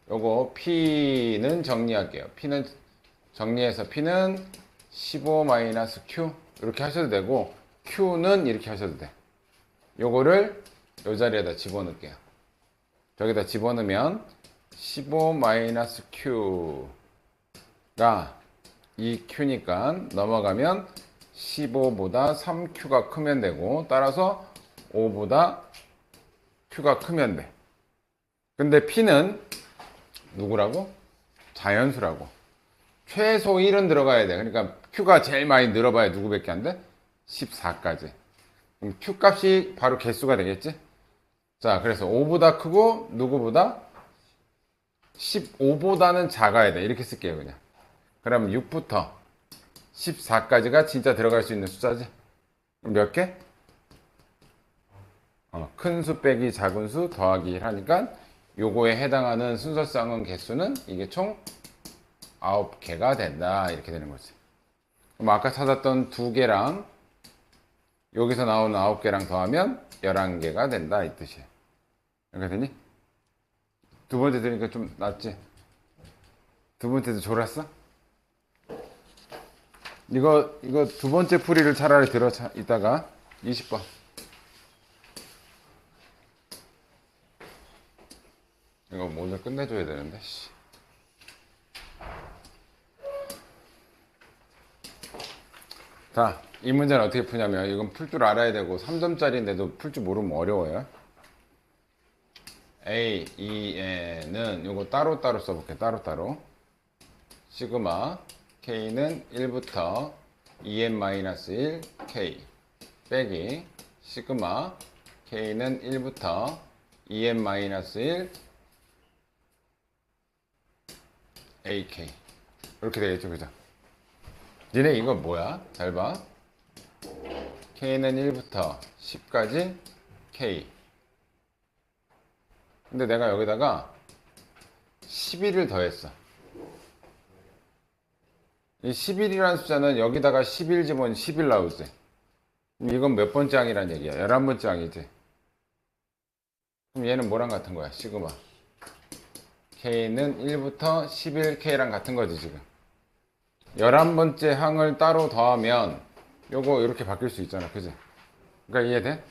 요거 P는 정리할게요. P는 정리해서 P는 15-Q 이렇게 하셔도 되고 Q는 이렇게 하셔도 돼. 요거를 요 자리에다 집어넣을게요. 저기다 집어넣으면 15-Q가 2Q니까 넘어가면 15보다 3Q가 크면 되고 따라서 5보다 Q가 크면 돼. 근데 P는 누구라고? 자연수라고. 최소 1은 들어가야 돼. 그러니까 Q가 제일 많이 늘어봐야 누구밖에 안 돼? 14까지. 그럼 Q 값이 바로 개수가 되겠지? 자, 그래서 5보다 크고 누구보다? 15보다는 작아야 돼. 이렇게 쓸게요, 그냥. 그러면 6부터 14까지가 진짜 들어갈 수 있는 숫자지? 그럼 몇 개? 큰 수 빼기 작은 수 더하기 1 하니까 요거에 해당하는 순서쌍은 개수는 이게 총 9개가 된다. 이렇게 되는 거지. 그럼 아까 찾았던 2개랑 여기서 나오는 9개랑 더하면 11개가 된다. 이 뜻이에요. 이렇게 되니? 두 번째 들으니까 좀 낫지? 두 번째도 졸았어? 이거 두 번째 풀이를 차라리 들어 이따가 20번. 이거 오늘 끝내줘야 되는데. 자, 이 문제는 어떻게 푸냐면 이건 풀 줄 알아야 되고 3점짜리인데도 풀 줄 모르면 어려워요. A, E는 이거 따로따로 써볼게요. 따로따로. 시그마 K는 1부터 2n-1 k 빼기 시그마 k는 1부터 2n-1 ak 이렇게 되겠죠, 그죠? 니네 이거 뭐야? 잘 봐. k는 1부터 10까지 k. 근데 내가 여기다가 11을 더했어. 이 11이라는 숫자는 여기다가 11 집어넣으면 11 나오지. 이건 몇 번째 항이란 얘기야? 11번째 항이지. 그럼 얘는 뭐랑 같은 거야? 시그마. k는 1부터 11k랑 같은 거지, 지금. 11번째 항을 따로 더하면 요거 이렇게 바뀔 수 있잖아, 그지? 그러니까 이해돼?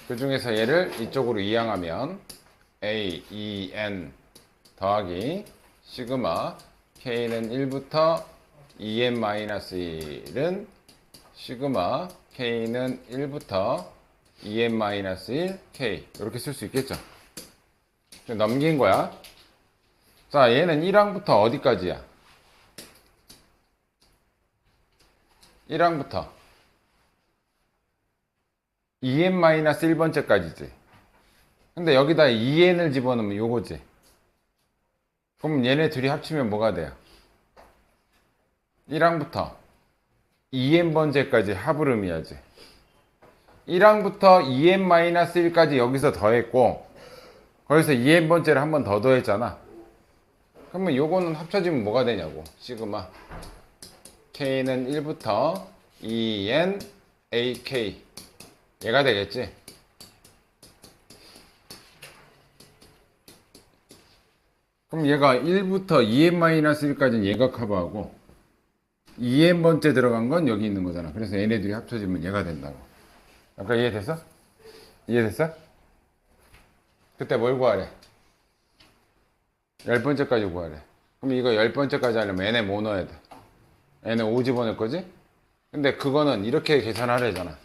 그 중에서 얘를 이쪽으로 이항하면 a, e, n 더하기 시그마 k는 1부터 2n-1은 시그마 k는 1부터 2n-1 k 이렇게 쓸 수 있겠죠? 넘긴 거야. 자, 얘는 1항부터 어디까지야? 1항부터 2n-1번째까지지. 근데 여기다 2n을 집어넣으면 요거지. 그럼 얘네 둘이 합치면 뭐가 돼요? 1항부터 2n번째까지 합을 의미하지. 1항부터 2n-1까지 여기서 더했고 거기서 2n번째를 한 번 더 더했잖아. 그러면 요거는 합쳐지면 뭐가 되냐고. 시그마 k는 1부터 2n ak 얘가 되겠지. 그럼 얘가 1부터 2n-1까지는 얘가 커버하고 2n번째 들어간 건 여기 있는 거잖아. 그래서 얘네들이 합쳐지면 얘가 된다고. 아까 이해됐어? 이해됐어? 그때 뭘 구하래? 10번째까지 구하래. 그럼 이거 10번째까지 하려면 n에 뭐 넣어야 돼? n에 5 집어넣을 거지? 근데 그거는 이렇게 계산하래잖아.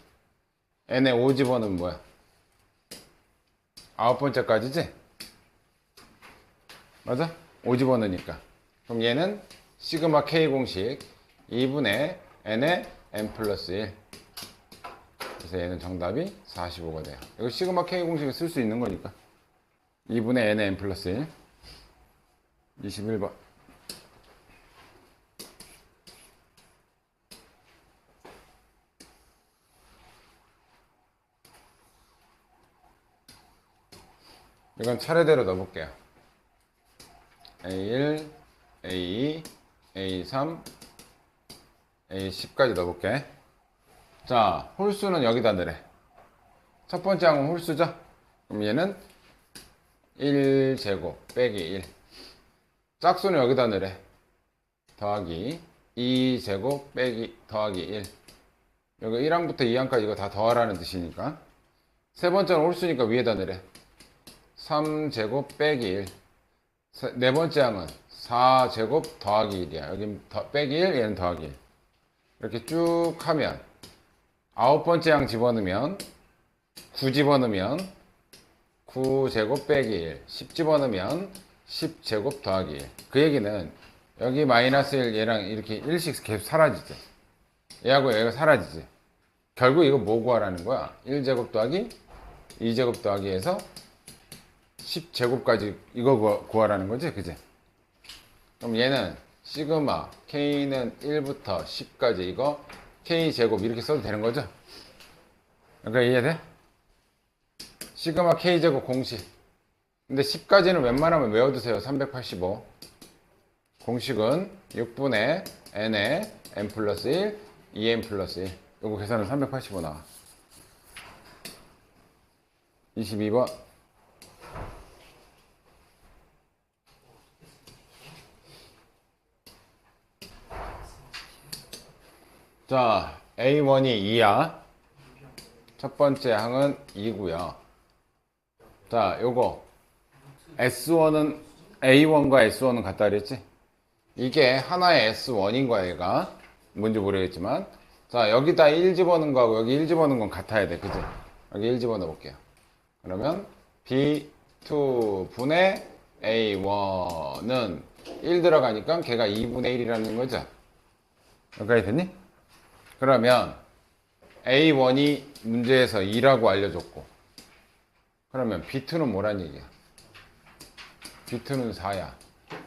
n에 5 집어넣으면 뭐야? 9번째까지지? 맞아? 5 집어넣으니까. 그럼 얘는 시그마 k 공식 2분의 n에 n 플러스 1. 그래서 얘는 정답이 45가 돼요. 이거 시그마 k 공식을 쓸 수 있는 거니까. 2분의 n에 n 플러스 1. 21번. 이건 차례대로 넣어볼게요. A1, A2, A3, A10까지 넣어볼게. 자, 홀수는 여기다 넣으래. 첫 번째 항은 홀수죠? 그럼 얘는 1제곱 빼기 1. 짝수는 여기다 넣으래. 더하기 2제곱 빼기 더하기 1. 여기 1항부터 2항까지 이거 다 더하라는 뜻이니까. 세 번째는 홀수니까 위에다 넣으래. 3제곱 빼기 1. 네 번째 항은 4제곱 더하기 1이야. 여기 빼기 1, 얘는 더하기 1. 이렇게 쭉 하면 9번째 항 집어넣으면 9 집어넣으면 9제곱 빼기 1. 10 집어넣으면 10제곱 더하기 1. 그 얘기는 여기 마이너스 1 얘랑 이렇게 1씩 계속 사라지지. 얘하고 얘가 사라지지. 결국 이거 뭐 구하라는 거야? 1제곱 더하기 2제곱 더하기 해서 10제곱까지 이거 구하라는 거지, 그지? 그럼 얘는 시그마 k는 1부터 10까지 이거 k제곱 이렇게 써도 되는 거죠? 그러니까 이해돼? 시그마 k제곱 공식. 근데 10까지는 웬만하면 외워두세요. 385. 공식은 6분의 n에 n 플러스 1, 2n 플러스 1. 요거 계산은 385 나와. 22번. 자, A1이 2야. 첫 번째 항은 2고요. 자, 요거 S1은 A1과 S1은 같다 그랬지? 이게 하나의 S1인 거야, 얘가. 뭔지 모르겠지만. 자, 여기다 1 집어넣은 거하고 여기 1 집어넣은 건 같아야 돼, 그지? 여기 1 집어넣어 볼게요. 그러면 B2분의 A1은 1 들어가니까 걔가 2분의 1이라는 거죠. 여기까지 됐니? 그러면 A1이 문제에서 2라고 알려줬고, 그러면 B2는 뭐란 얘기야? B2는 4야.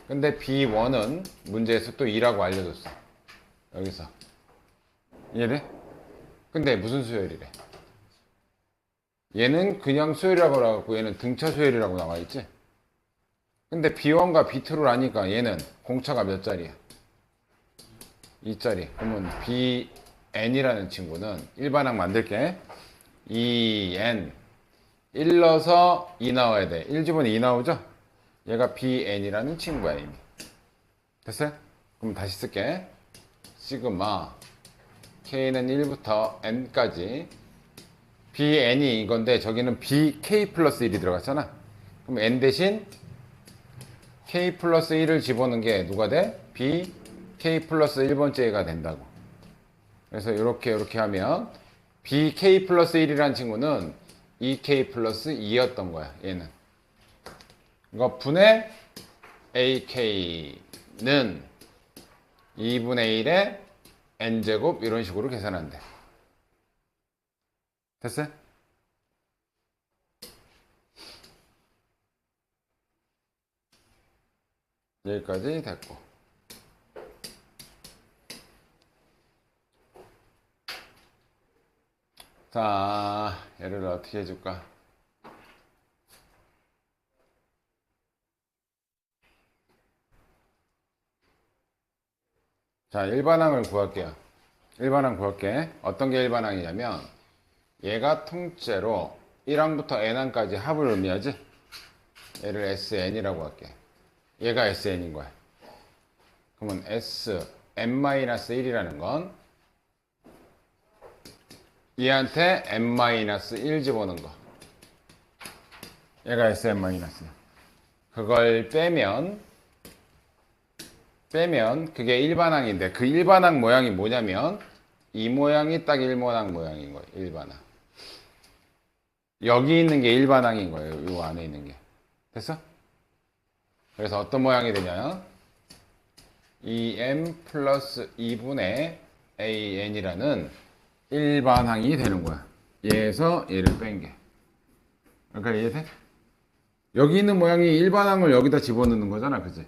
근데 B1은 문제에서 또 2라고 알려줬어. 여기서. 이해돼? 근데 무슨 수열이래? 얘는 그냥 수열이라고 나왔고 얘는 등차 수열이라고 나와있지? 근데 B1과 B2를 아니까 얘는 공차가 몇 자리야? 2자리. 그러면 BN이라는 친구는 일반항 만들게. 2N 1 넣어서 2 나와야 돼. 1 집어넣으면 2 나오죠? 얘가 BN이라는 친구야 이미. 됐어요? 그럼 다시 쓸게. 시그마 K는 1부터 N까지. BN이 이건데 저기는 BK 플러스 1이 들어갔잖아. 그럼 N 대신 K 플러스 1을 집어넣은 게 누가 돼? BK 플러스 1번째가 된다고. 그래서 이렇게 하면 BK 플러스 1이라는 친구는 EK 플러스 2였던 거야. 얘는. 이거 분의 AK는 2분의 1의 N제곱 이런 식으로 계산한대. 됐어요? 여기까지 됐고. 자, 얘를 어떻게 해줄까? 자, 일반항을 구할게요. 일반항 구할게. 어떤 게 일반항이냐면 얘가 통째로 1항부터 n항까지 합을 의미하지? 얘를 SN이라고 할게. 얘가 SN인 거야. 그러면 SN-1이라는 건 얘한테 n-1 집어넣은 거. 얘가 SN-1. 그걸 빼면 그게 일반항인데 그 일반항 모양이 뭐냐면 이 모양이 딱 일반항 모양인 거예요. 일반항. 여기 있는 게 일반항인 거예요. 이 안에 있는 게. 됐어? 그래서 어떤 모양이 되냐? 2m 플러스 2분의 an이라는 일반항이 되는 거야. 얘에서 얘를 뺀 게. 그러니까 이해돼? 여기 있는 모양이 일반항을 여기다 집어넣는 거잖아. 그치?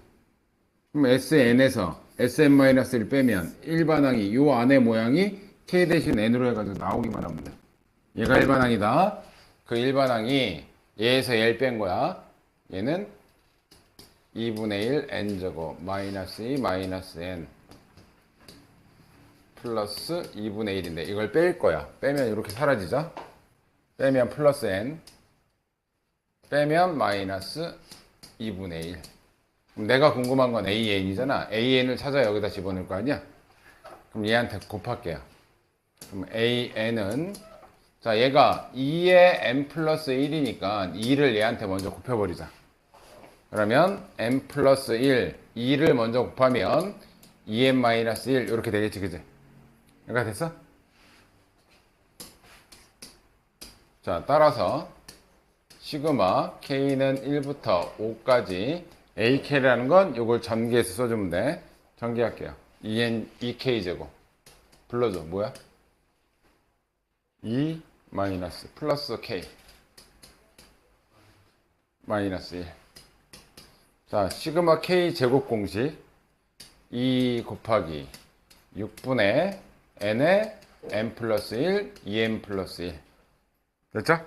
그럼 SN에서 SN-1을 빼면 일반항이 요 안에 모양이 K 대신 N으로 해가지고 나오기만 하면 돼. 얘가 일반항이다. 그 일반항이 얘에서 얘를 뺀 거야. 얘는 2분의 1 N제곱 마이너스 2 마이너스 N 플러스 2분의 1인데 이걸 뺄 거야. 빼면 이렇게 사라지죠. 빼면 플러스 N 빼면 마이너스 2분의 1. 그럼 내가 궁금한 건 AN이잖아. AN을 찾아 여기다 집어넣을 거 아니야? 그럼 얘한테 곱할게요. 그럼 AN은 자 얘가 2의 n 플러스 1이니까 2를 얘한테 먼저 곱해버리자. 그러면 n 플러스 1, 2를 먼저 곱하면 2n 마이너스 1 이렇게 되겠지, 그지? 여기가 됐어? 자, 따라서 시그마 K는 1부터 5까지 AK라는 건 이걸 전개해서 써주면 돼. 전개할게요. 2k 제곱 불러줘. 뭐야? 2 마이너스 플러스 K 마이너스 1. 자, 시그마 K 제곱 공식 2 곱하기 6분의 n의 n 플러스 1, 2n 플러스 1. 됐죠?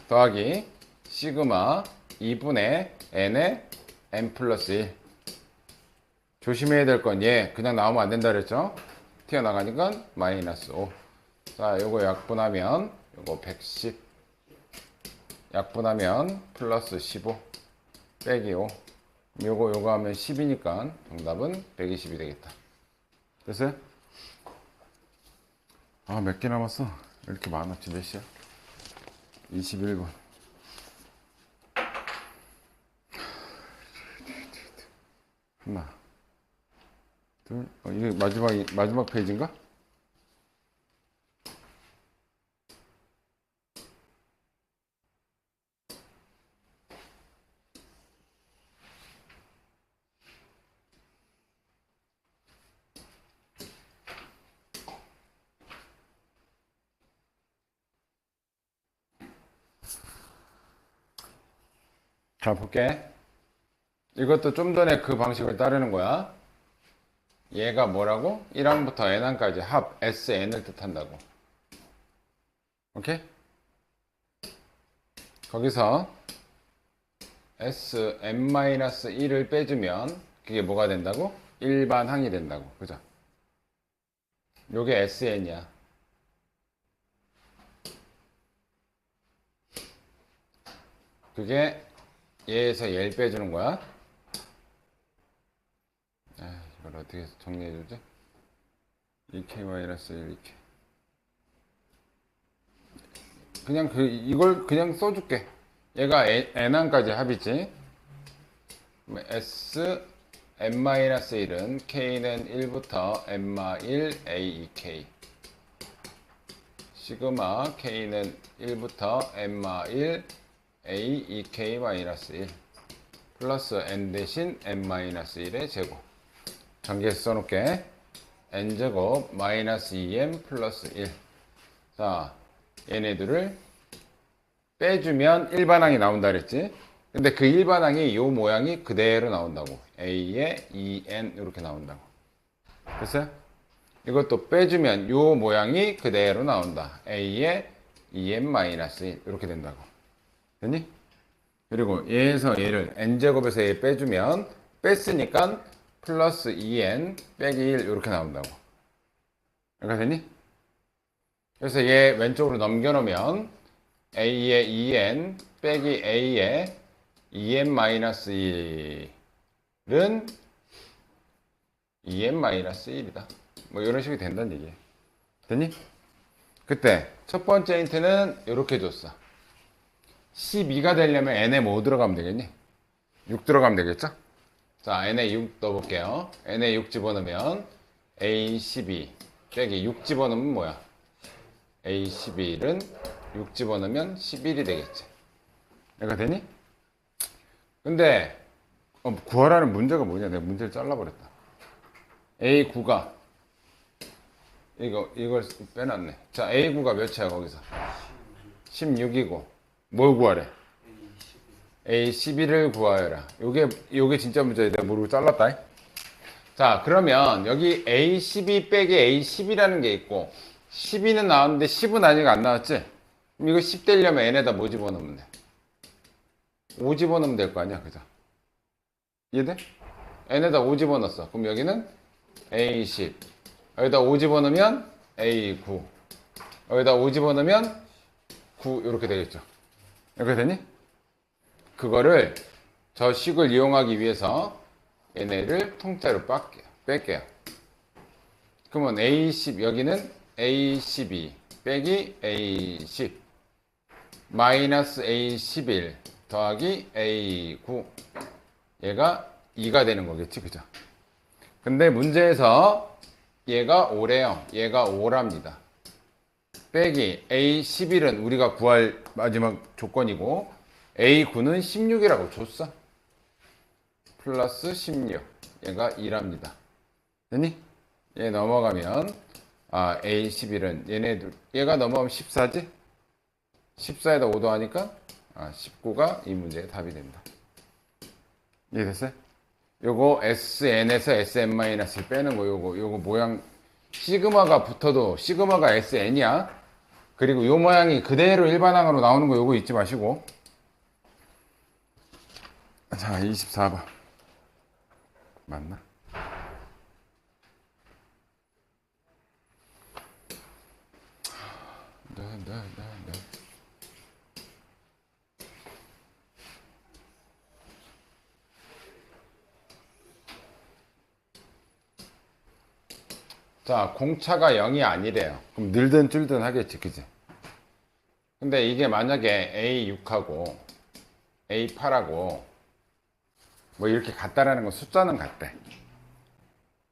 더하기 시그마 2분의 n의 n 플러스 1. 조심해야 될 건 얘 그냥 나오면 안 된다 그랬죠? 튀어나가니까 마이너스 5. 자, 요거 약분하면 요거 110. 약분하면 플러스 15 빼기 5. 요거 하면 10이니까 정답은 120이 되겠다. 됐어요? 아, 몇 개 남았어? 이렇게 많아. 지금 몇 시야? 21분. 하나, 둘, 이게 마지막 페이지인가? 자, 볼게. 이것도 좀 전에 그 방식을 따르는 거야. 얘가 뭐라고? 1항부터 n항까지 합 SN을 뜻한다고. 오케이? 거기서 Sn-1을 빼주면 그게 뭐가 된다고? 일반항이 된다고. 그죠? 요게 SN이야. 그게 얘에서 얘를 빼주는 거야. 이걸 어떻게 정리해주지? 2k-1, 2k. 그냥 이걸 그냥 써줄게. 얘가 n항까지 합이지. S n-1은 k는 1부터 n-1 a2k. 시그마 k는 1부터 n-1 a2k-1 플러스 n 대신 n-1의 제곱. 전개해서 써놓을게. n제곱 마이너스 2n 플러스 1. 자, 얘네들을 빼주면 일반항이 나온다 그랬지. 근데 그 일반항이 요 모양이 그대로 나온다고. a에 2n 이렇게 나온다고. 됐어요? 이것도 빼주면 요 모양이 그대로 나온다. a에 2n-1 이렇게 된다고. 됐니? 그리고 얘에서 얘를 n제곱에서 얘 빼주면 뺐으니까 플러스 2n 빼기 1 이렇게 나온다고. 이렇게 됐니? 그래서 얘 왼쪽으로 넘겨놓으면 a의 2n 빼기 a의 2n-1은 2n-1이다. 뭐 이런 식이 된다는 얘기예요. 됐니? 그때 첫 번째 힌트는 이렇게 줬어. 12가 되려면 n에 뭐 들어가면 되겠니? 6 들어가면 되겠죠? 자, n에 6 넣어볼게요. n에 6 집어넣으면 a12 빼기 6 집어넣으면 뭐야? a11은 6 집어넣으면 11이 되겠지. 내가 되니? 근데 구하라는 문제가 뭐냐? 내가 문제를 잘라버렸다. a9가 이걸 빼놨네. 자, a9가 몇이야 거기서? 16이고 뭘 구하래? a11을 구하여라. 요게 진짜 문제야. 내가 모르고 잘랐다. 자, 그러면 여기 a12 빼기 a10이라는 게 있고 12는 나왔는데 10은 아직 안 나왔지? 그럼 이거 10 되려면 n에다 뭐 집어넣으면 돼? 5 집어넣으면 될 거 아니야, 그죠? 이해돼? n에다 5 집어넣었어. 그럼 여기는 a10. 여기다 5 집어넣으면 a9. 여기다 5 집어넣으면 9 이렇게 되겠죠. 이렇게 되니? 그거를 저 식을 이용하기 위해서 얘네를 통째로 뺄게요. 그러면 a10 여기는 a12 빼기 a10 마이너스 a11 더하기 a9 얘가 2가 되는 거겠지, 그죠? 근데 문제에서 얘가 5래요. 얘가 5랍니다. 빼기 a11은 우리가 구할 마지막 조건이고 a9는 16이라고 줬어. 플러스 16 얘가 2랍니다. 됐니? 얘 넘어가면 a11은 얘네들 얘가 넘어가면 14지? 14에다 5 더하니까 19가 이 문제의 답이 된다. 이해됐어요? 요거 SN에서 SN-을 빼는 거 요거 모양 시그마가 붙어도 시그마가 SN이야. 그리고 요 모양이 그대로 일반항으로 나오는 거 요거 잊지 마시고. 자, 24번 맞나? 네. 자, 공차가 0이 아니래요. 그럼 늘든 줄든 하겠지, 그지? 근데 이게 만약에 A6하고 A8하고 뭐 이렇게 같다라는 건 숫자는 같대.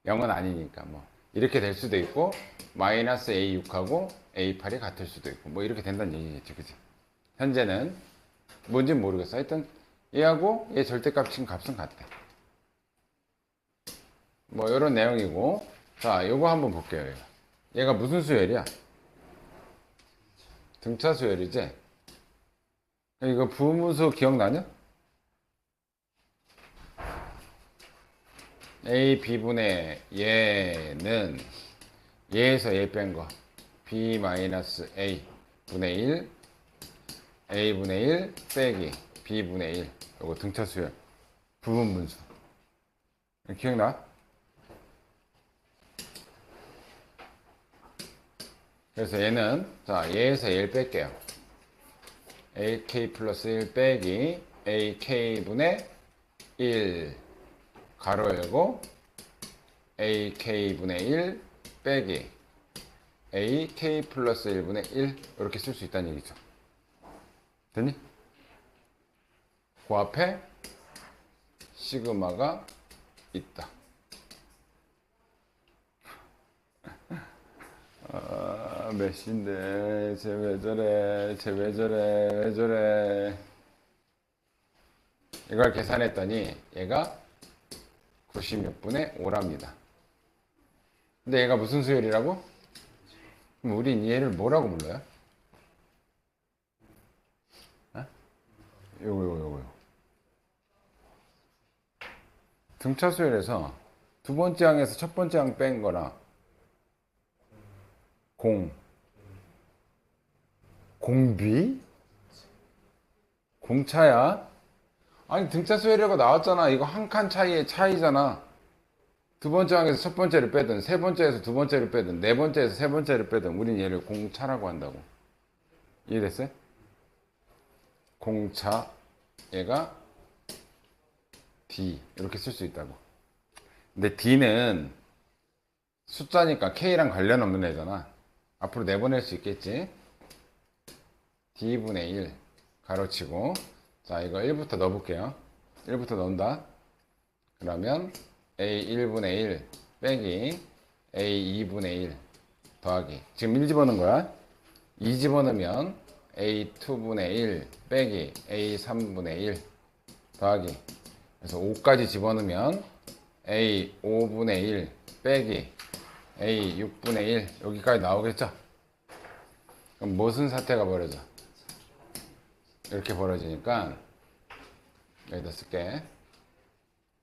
0은 아니니까 뭐 이렇게 될 수도 있고 마이너스 A6하고 A8이 같을 수도 있고 뭐 이렇게 된다는 얘기겠지, 그지? 현재는 뭔진 모르겠어. 하여튼 얘하고 얘 절대값 친 값은 같대. 뭐 이런 내용이고. 자, 요거 한번 볼게요. 얘가 무슨 수열이야? 등차 수열이지? 이거 부무수 기억나냐? A, B분의 얘는 얘에서 얘 뺀 거 B 마이너스 A 분의 1 A분의 1 빼기 B분의 1 요거 등차 수열 부분 분수 기억나? 그래서 얘는 자 얘에서 얘를 뺄게요. AK 플러스 1 빼기 AK분의 1 가로 열고 AK분의 1 빼기 AK 플러스 1분의 1 이렇게 쓸 수 있다는 얘기죠. 됐니? 그 앞에 시그마가 있다. 몇 시인데 쟤 왜 저래 쟤 왜 저래 왜 저래 이걸 계산했더니 얘가 96분의 5랍니다. 근데 얘가 무슨 수열이라고? 그럼 우린 얘를 뭐라고 불러요? 어? 요거 등차 수열에서 두 번째 항에서 첫 번째 항 뺀 거랑 공비? 공차야? 아니 등차 수열이라고 나왔잖아. 이거 한 칸 차이의 차이잖아. 두 번째 항에서 첫 번째를 빼든 세 번째에서 두 번째를 빼든 네 번째에서 세 번째를 빼든 우린 얘를 공차라고 한다고. 이해됐어요? 공차 얘가 D 이렇게 쓸 수 있다고. 근데 D는 숫자니까 K랑 관련 없는 애잖아. 앞으로 내보낼 수 있겠지. D분의 1 가로치고 자 이거 1부터 넣어볼게요. 1부터 넣는다. 그러면 A1분의 1 빼기 A2분의 1 더하기 지금 1 집어넣은 거야. 2 집어넣으면 A2분의 1 빼기 A3분의 1 더하기 그래서 5까지 집어넣으면 A5분의 1 빼기 A6분의 1 여기까지 나오겠죠? 그럼 무슨 사태가 벌어져? 이렇게 벌어지니까 여기다 쓸게.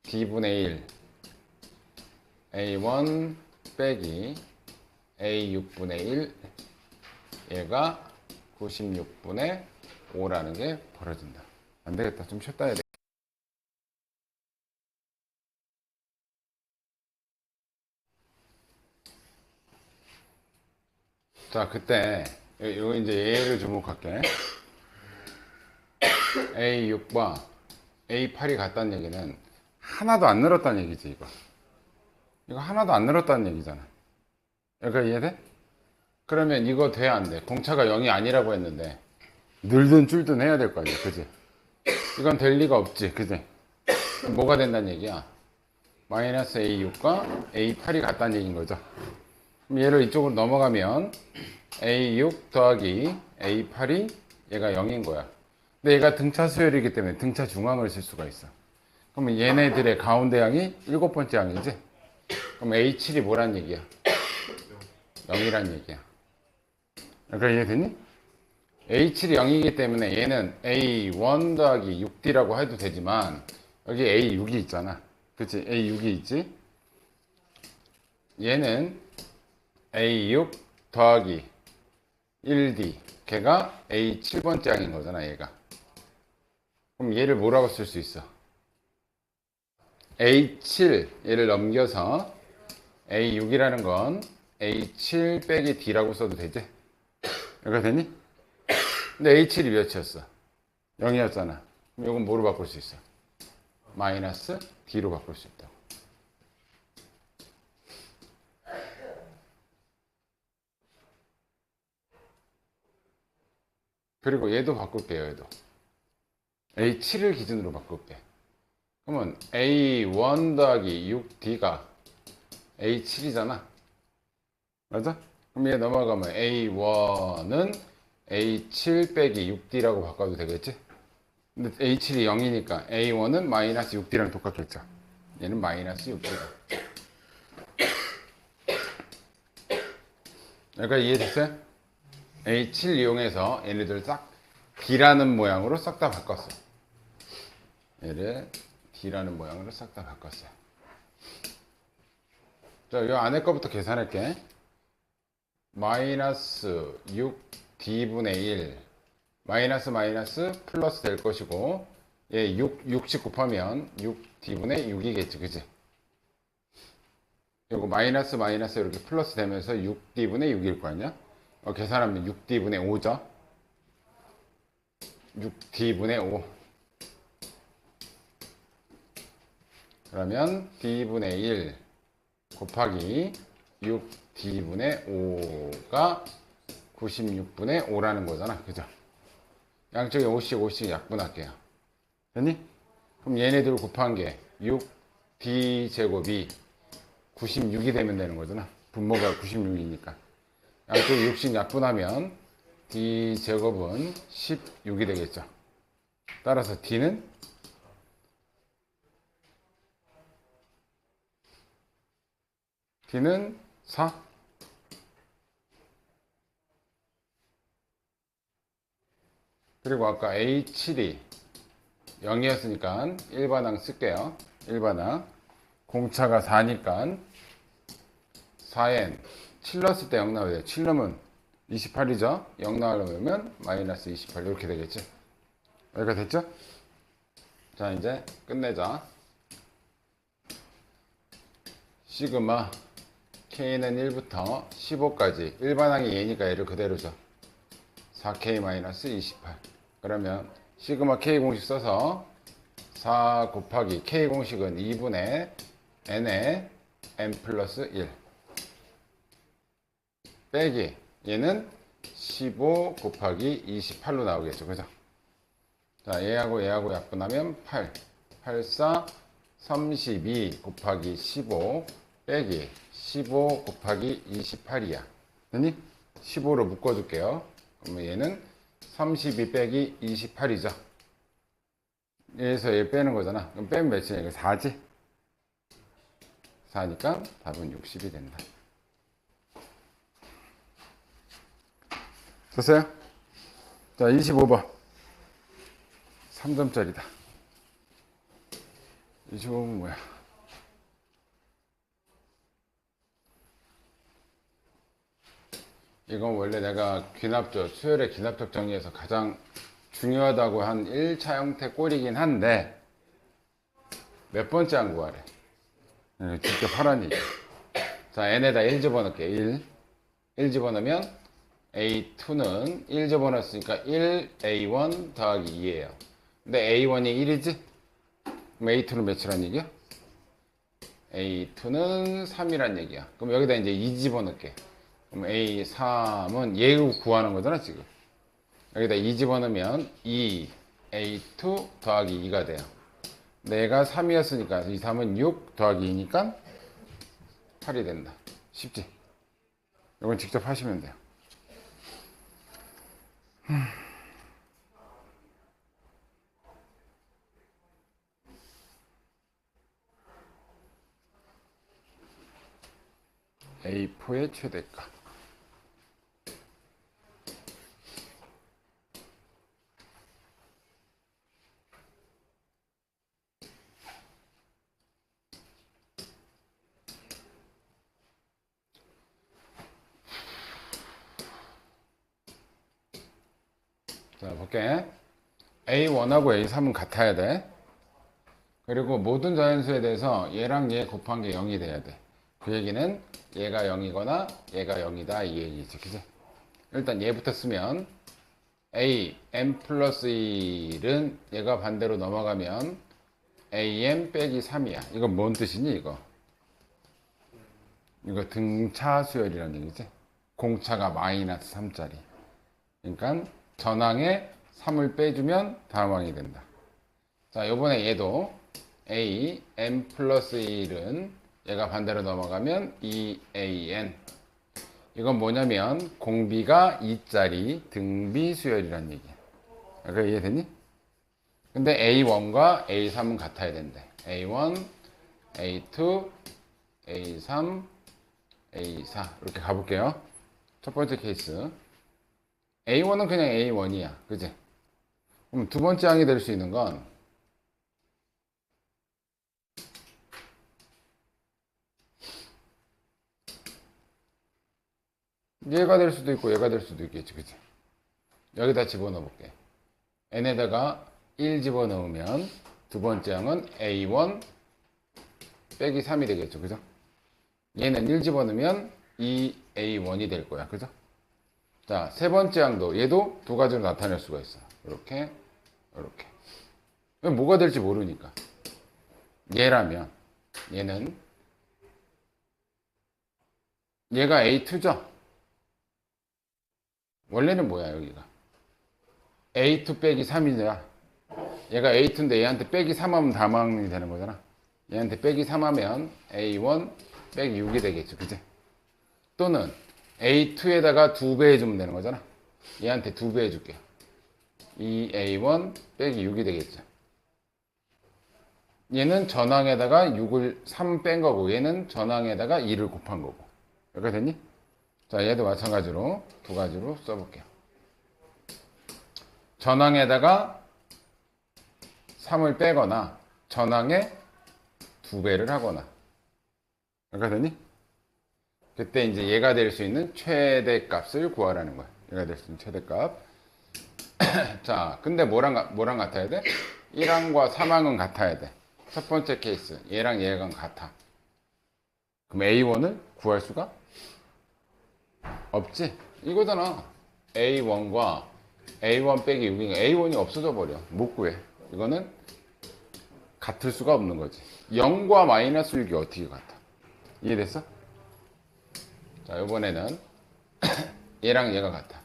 D분의 1 A1 빼기 A6분의 1 얘가 96분의 5라는 게 벌어진다. 안 되겠다. 좀 쉬었다 해야 돼. 자, 그때 이거 이제 얘를 주목할게. A6과 A8이 같다는 얘기는 하나도 안 늘었다는 얘기지, 이거. 이거 하나도 안 늘었다는 얘기잖아. 그러니까 이해돼? 그러면 이거 돼, 안 돼? 공차가 0이 아니라고 했는데 늘든 줄든 해야 될 거 아니야, 그지? 이건 될 리가 없지, 그지? 뭐가 된다는 얘기야? 마이너스 A6과 A8이 같다는 얘기인 거죠. 그럼 얘를 이쪽으로 넘어가면 A6 더하기 A8이 얘가 0인 거야. 근데 얘가 등차 수열이기 때문에 등차 중앙을 쓸 수가 있어. 그러면 얘네들의 가운데 항이 7번째 항이지? 그럼 A7이 뭐란 얘기야? 0이란 얘기야. 그러니까 이해되니? A7이 0이기 때문에 얘는 A1 더하기 6D라고 해도 되지만 여기 A6이 있잖아. 그치? A6이 있지? 얘는 A6 더하기 1D 걔가 A7번째 항인 거잖아, 얘가. 그럼 얘를 뭐라고 쓸 수 있어? A7 얘를 넘겨서 A6이라는 건 A7 빼기 D라고 써도 되지? 여기가 되니? 근데 A7이 몇이었어? 0이었잖아. 그럼 이건 뭐로 바꿀 수 있어? 마이너스 D로 바꿀 수 있다고. 그리고 얘도 바꿀게요, 얘도. A7을 기준으로 바꿀게. 그러면 A1 더하기 6D가 A7이잖아. 맞아? 그럼 얘 넘어가면 A1은 A7 빼기 6D라고 바꿔도 되겠지? 근데 A7이 0이니까 A1은 마이너스 6D랑 똑같겠죠? 얘는 마이너스 6D다. 여기까지 이해됐어요? A7 이용해서 얘네들 싹 D라는 모양으로 싹 다 바꿨어. 얘를 D라는 모양으로 싹 다 바꿨어요. 자, 이 안에 거부터 계산할게. 마이너스 6d분의 1 마이너스 마이너스 플러스 될 것이고 얘 60 곱하면 6d분의 6이겠지, 그지? 요거 마이너스 마이너스 이렇게 플러스 되면서 6d분의 6일 거 아니야? 계산하면 6d분의 5죠. 6d분의 5. 그러면 d분의 1 곱하기 6d분의 5가 96분의 5라는 거잖아, 그죠? 양쪽에 5씩 약분할게요. 됐니? 그럼 얘네들 곱한 게 6d제곱이 96이 되면 되는 거잖아. 분모가 96이니까. 양쪽에 6씩 약분하면 d제곱은 16이 되겠죠. 따라서 d는 4. 그리고 아까 A7이 0이었으니까 일반항 쓸게요. 일반항. 공차가 4니까 4n 7 넣었을 때 0 나와야 돼요. 7 넣으면 28이죠. 0 나오려면 마이너스 28 이렇게 되겠지. 여기가 됐죠? 자, 이제 끝내자. 시그마 K는 1부터 15까지 일반항이 얘니까 얘를 그대로 줘. 4K-28. 그러면 시그마 K 공식 써서 4 곱하기 K 공식은 2분의 N에 N 플러스 1 빼기 얘는 15 곱하기 28로 나오겠죠, 그죠? 자, 얘하고 약분하면 8 84 32 곱하기 15 빼기 15 곱하기 28이야. 됐니? 15로 묶어줄게요. 그러면 얘는 32 빼기 28이죠. 얘에서 얘 빼는 거잖아. 그럼 빼면 몇이냐? 이거 4지? 4니까 답은 60이 된다. 됐어요? 자, 25번. 3점짜리다. 25번 뭐야? 이건 원래 내가 수열의 귀납적 정리에서 가장 중요하다고 한 1차 형태 꼴이긴 한데 몇 번째 한 구하래. 직접 하라니. 자, n에다 1 집어넣을게. 1 집어넣으면 a2는 1 집어넣었으니까 1a1 더하기 2예요. 근데 a1이 1이지? 그럼 a2는 몇이란 얘기야? a2는 3이란 얘기야. 그럼 여기다 이제 2 집어넣을게. 그럼 A3은 얘 구하는 거잖아, 지금. 여기다 2 집어넣으면 2A2 더하기 2가 돼요. 내가 3이었으니까 이 3은 6 더하기 2니까 8이 된다. 쉽지? 이건 직접 하시면 돼요. A4의 최대값. 자, 볼게. A1하고 A3은 같아야 돼. 그리고 모든 자연수에 대해서 얘랑 얘 곱한 게 0이 돼야 돼. 그 얘기는 얘가 0이거나 얘가 0이다 이 얘기지, 그지? 일단 얘부터 쓰면 A, M 플러스 1은 얘가 반대로 넘어가면 AM 빼기 3이야. 이건 뭔 뜻이니, 이거? 이거 등차 수열이라는 얘기지? 공차가 마이너스 3짜리. 그러니까 전항에 3을 빼주면 다음 항이 된다. 자, 요번에 얘도 A, M 플러스 1은 얘가 반대로 넘어가면 2AN. 이건 뭐냐면 공비가 2짜리 등비 수열이란 얘기야. 그거 이해되니? 근데 A1과 A3은 같아야 된대. A1, A2, A3, A4 이렇게 가볼게요. 첫 번째 케이스. A1은 그냥 A1이야. 그지? 그럼 두 번째 항이 될 수 있는 건 얘가 될 수도 있고 얘가 될 수도 있겠지. 그치? 여기다 집어넣어 볼게. n에다가 1 집어넣으면 두 번째 항은 a1 빼기 3이 되겠죠. 그죠? 얘는 1 집어넣으면 2a1이 될 거야. 그죠? 자, 세 번째 항도 얘도 두 가지로 나타낼 수가 있어. 이렇게, 이렇게. 뭐가 될지 모르니까. 얘라면 얘는 얘가 A2죠? 원래는 뭐야 여기가? A2 빼기 3이냐? 얘가 A2인데 얘한테 빼기 3하면 다망이 되는 거잖아. 얘한테 빼기 3하면 A1 빼기 6이 되겠죠. 그치? 또는 A2에다가 2배 해주면 되는 거잖아. 얘한테 2배 해줄게. 2A1 빼기 6이 되겠죠. 얘는 전항에다가 6을 3 뺀 거고 얘는 전항에다가 2를 곱한 거고. 이렇게 됐니? 자, 얘도 마찬가지로 두 가지로 써볼게요. 전항에다가 3을 빼거나 전항에 2배를 하거나. 이렇게 됐니? 그때 이제 얘가 될 수 있는 최대값을 구하라는 거야. 얘가 될 수 있는 최대값. 자, 근데 뭐랑 같아야 돼? 1항과 3항은 같아야 돼. 첫 번째 케이스, 얘랑 얘랑 같아. 그럼 A1을 구할 수가 없지? 이거잖아. A1과 A1 빼기 6이니까 A1이 없어져 버려. 못 구해. 이거는 같을 수가 없는 거지. 0과 마이너스 6이 어떻게 같아? 이해됐어? 자, 이번에는 얘랑 얘가 같아.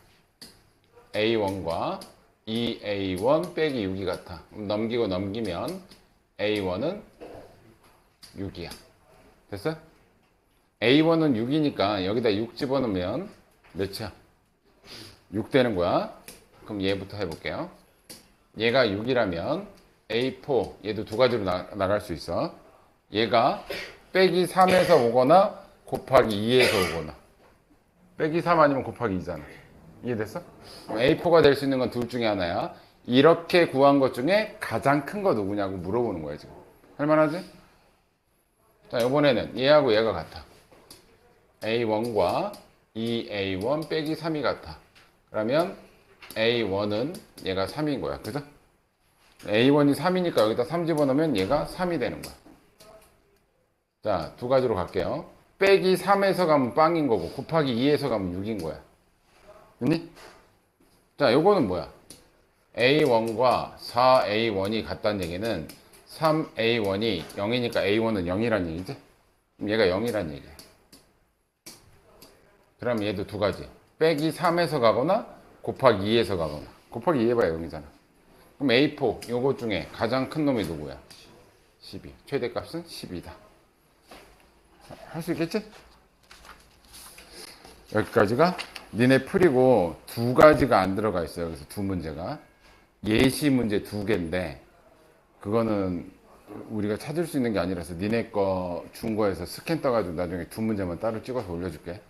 A1과 2A1 빼기 6이 같아. 넘기고 넘기면 A1은 6이야. 됐어? A1은 6이니까 여기다 6 집어넣으면 몇이야? 6 되는 거야. 그럼 얘부터 해볼게요. 얘가 6이라면 A4, 얘도 두 가지로 나갈 수 있어. 얘가 빼기 3에서 오거나 곱하기 2에서 오거나. 빼기 3 아니면 곱하기 2잖아. 이해됐어? A4가 될 수 있는 건 둘 중에 하나야. 이렇게 구한 것 중에 가장 큰 거 누구냐고 물어보는 거야, 지금. 할만하지? 자, 이번에는 얘하고 얘가 같아. A1과 2A1 빼기 3이 같아. 그러면 A1은 얘가 3인 거야. 그죠? A1이 3이니까 여기다 3 집어넣으면 얘가 3이 되는 거야. 자, 두 가지로 갈게요. 빼기 3에서 가면 빵인 거고, 곱하기 2에서 가면 6인 거야. 됐니? 자, 요거는 뭐야? A1과 4A1이 같다는 얘기는 3A1이 0이니까 A1은 0이란 얘기지? 그럼 얘가 0이란 얘기야. 그럼 얘도 두 가지. 빼기 3에서 가거나 곱하기 2에서 가거나. 곱하기 2 해봐야 0이잖아. 그럼 A4 요거 중에 가장 큰 놈이 누구야? 12. 최대값은 10이다. 할 수 있겠지? 여기까지가 니네 풀이고 두 가지가 안 들어가 있어요. 그래서 두 문제가. 예시 문제 두 개인데 그거는 우리가 찾을 수 있는 게 아니라서 니네 거 준 거에서 스캔 떠가지고 나중에 두 문제만 따로 찍어서 올려줄게.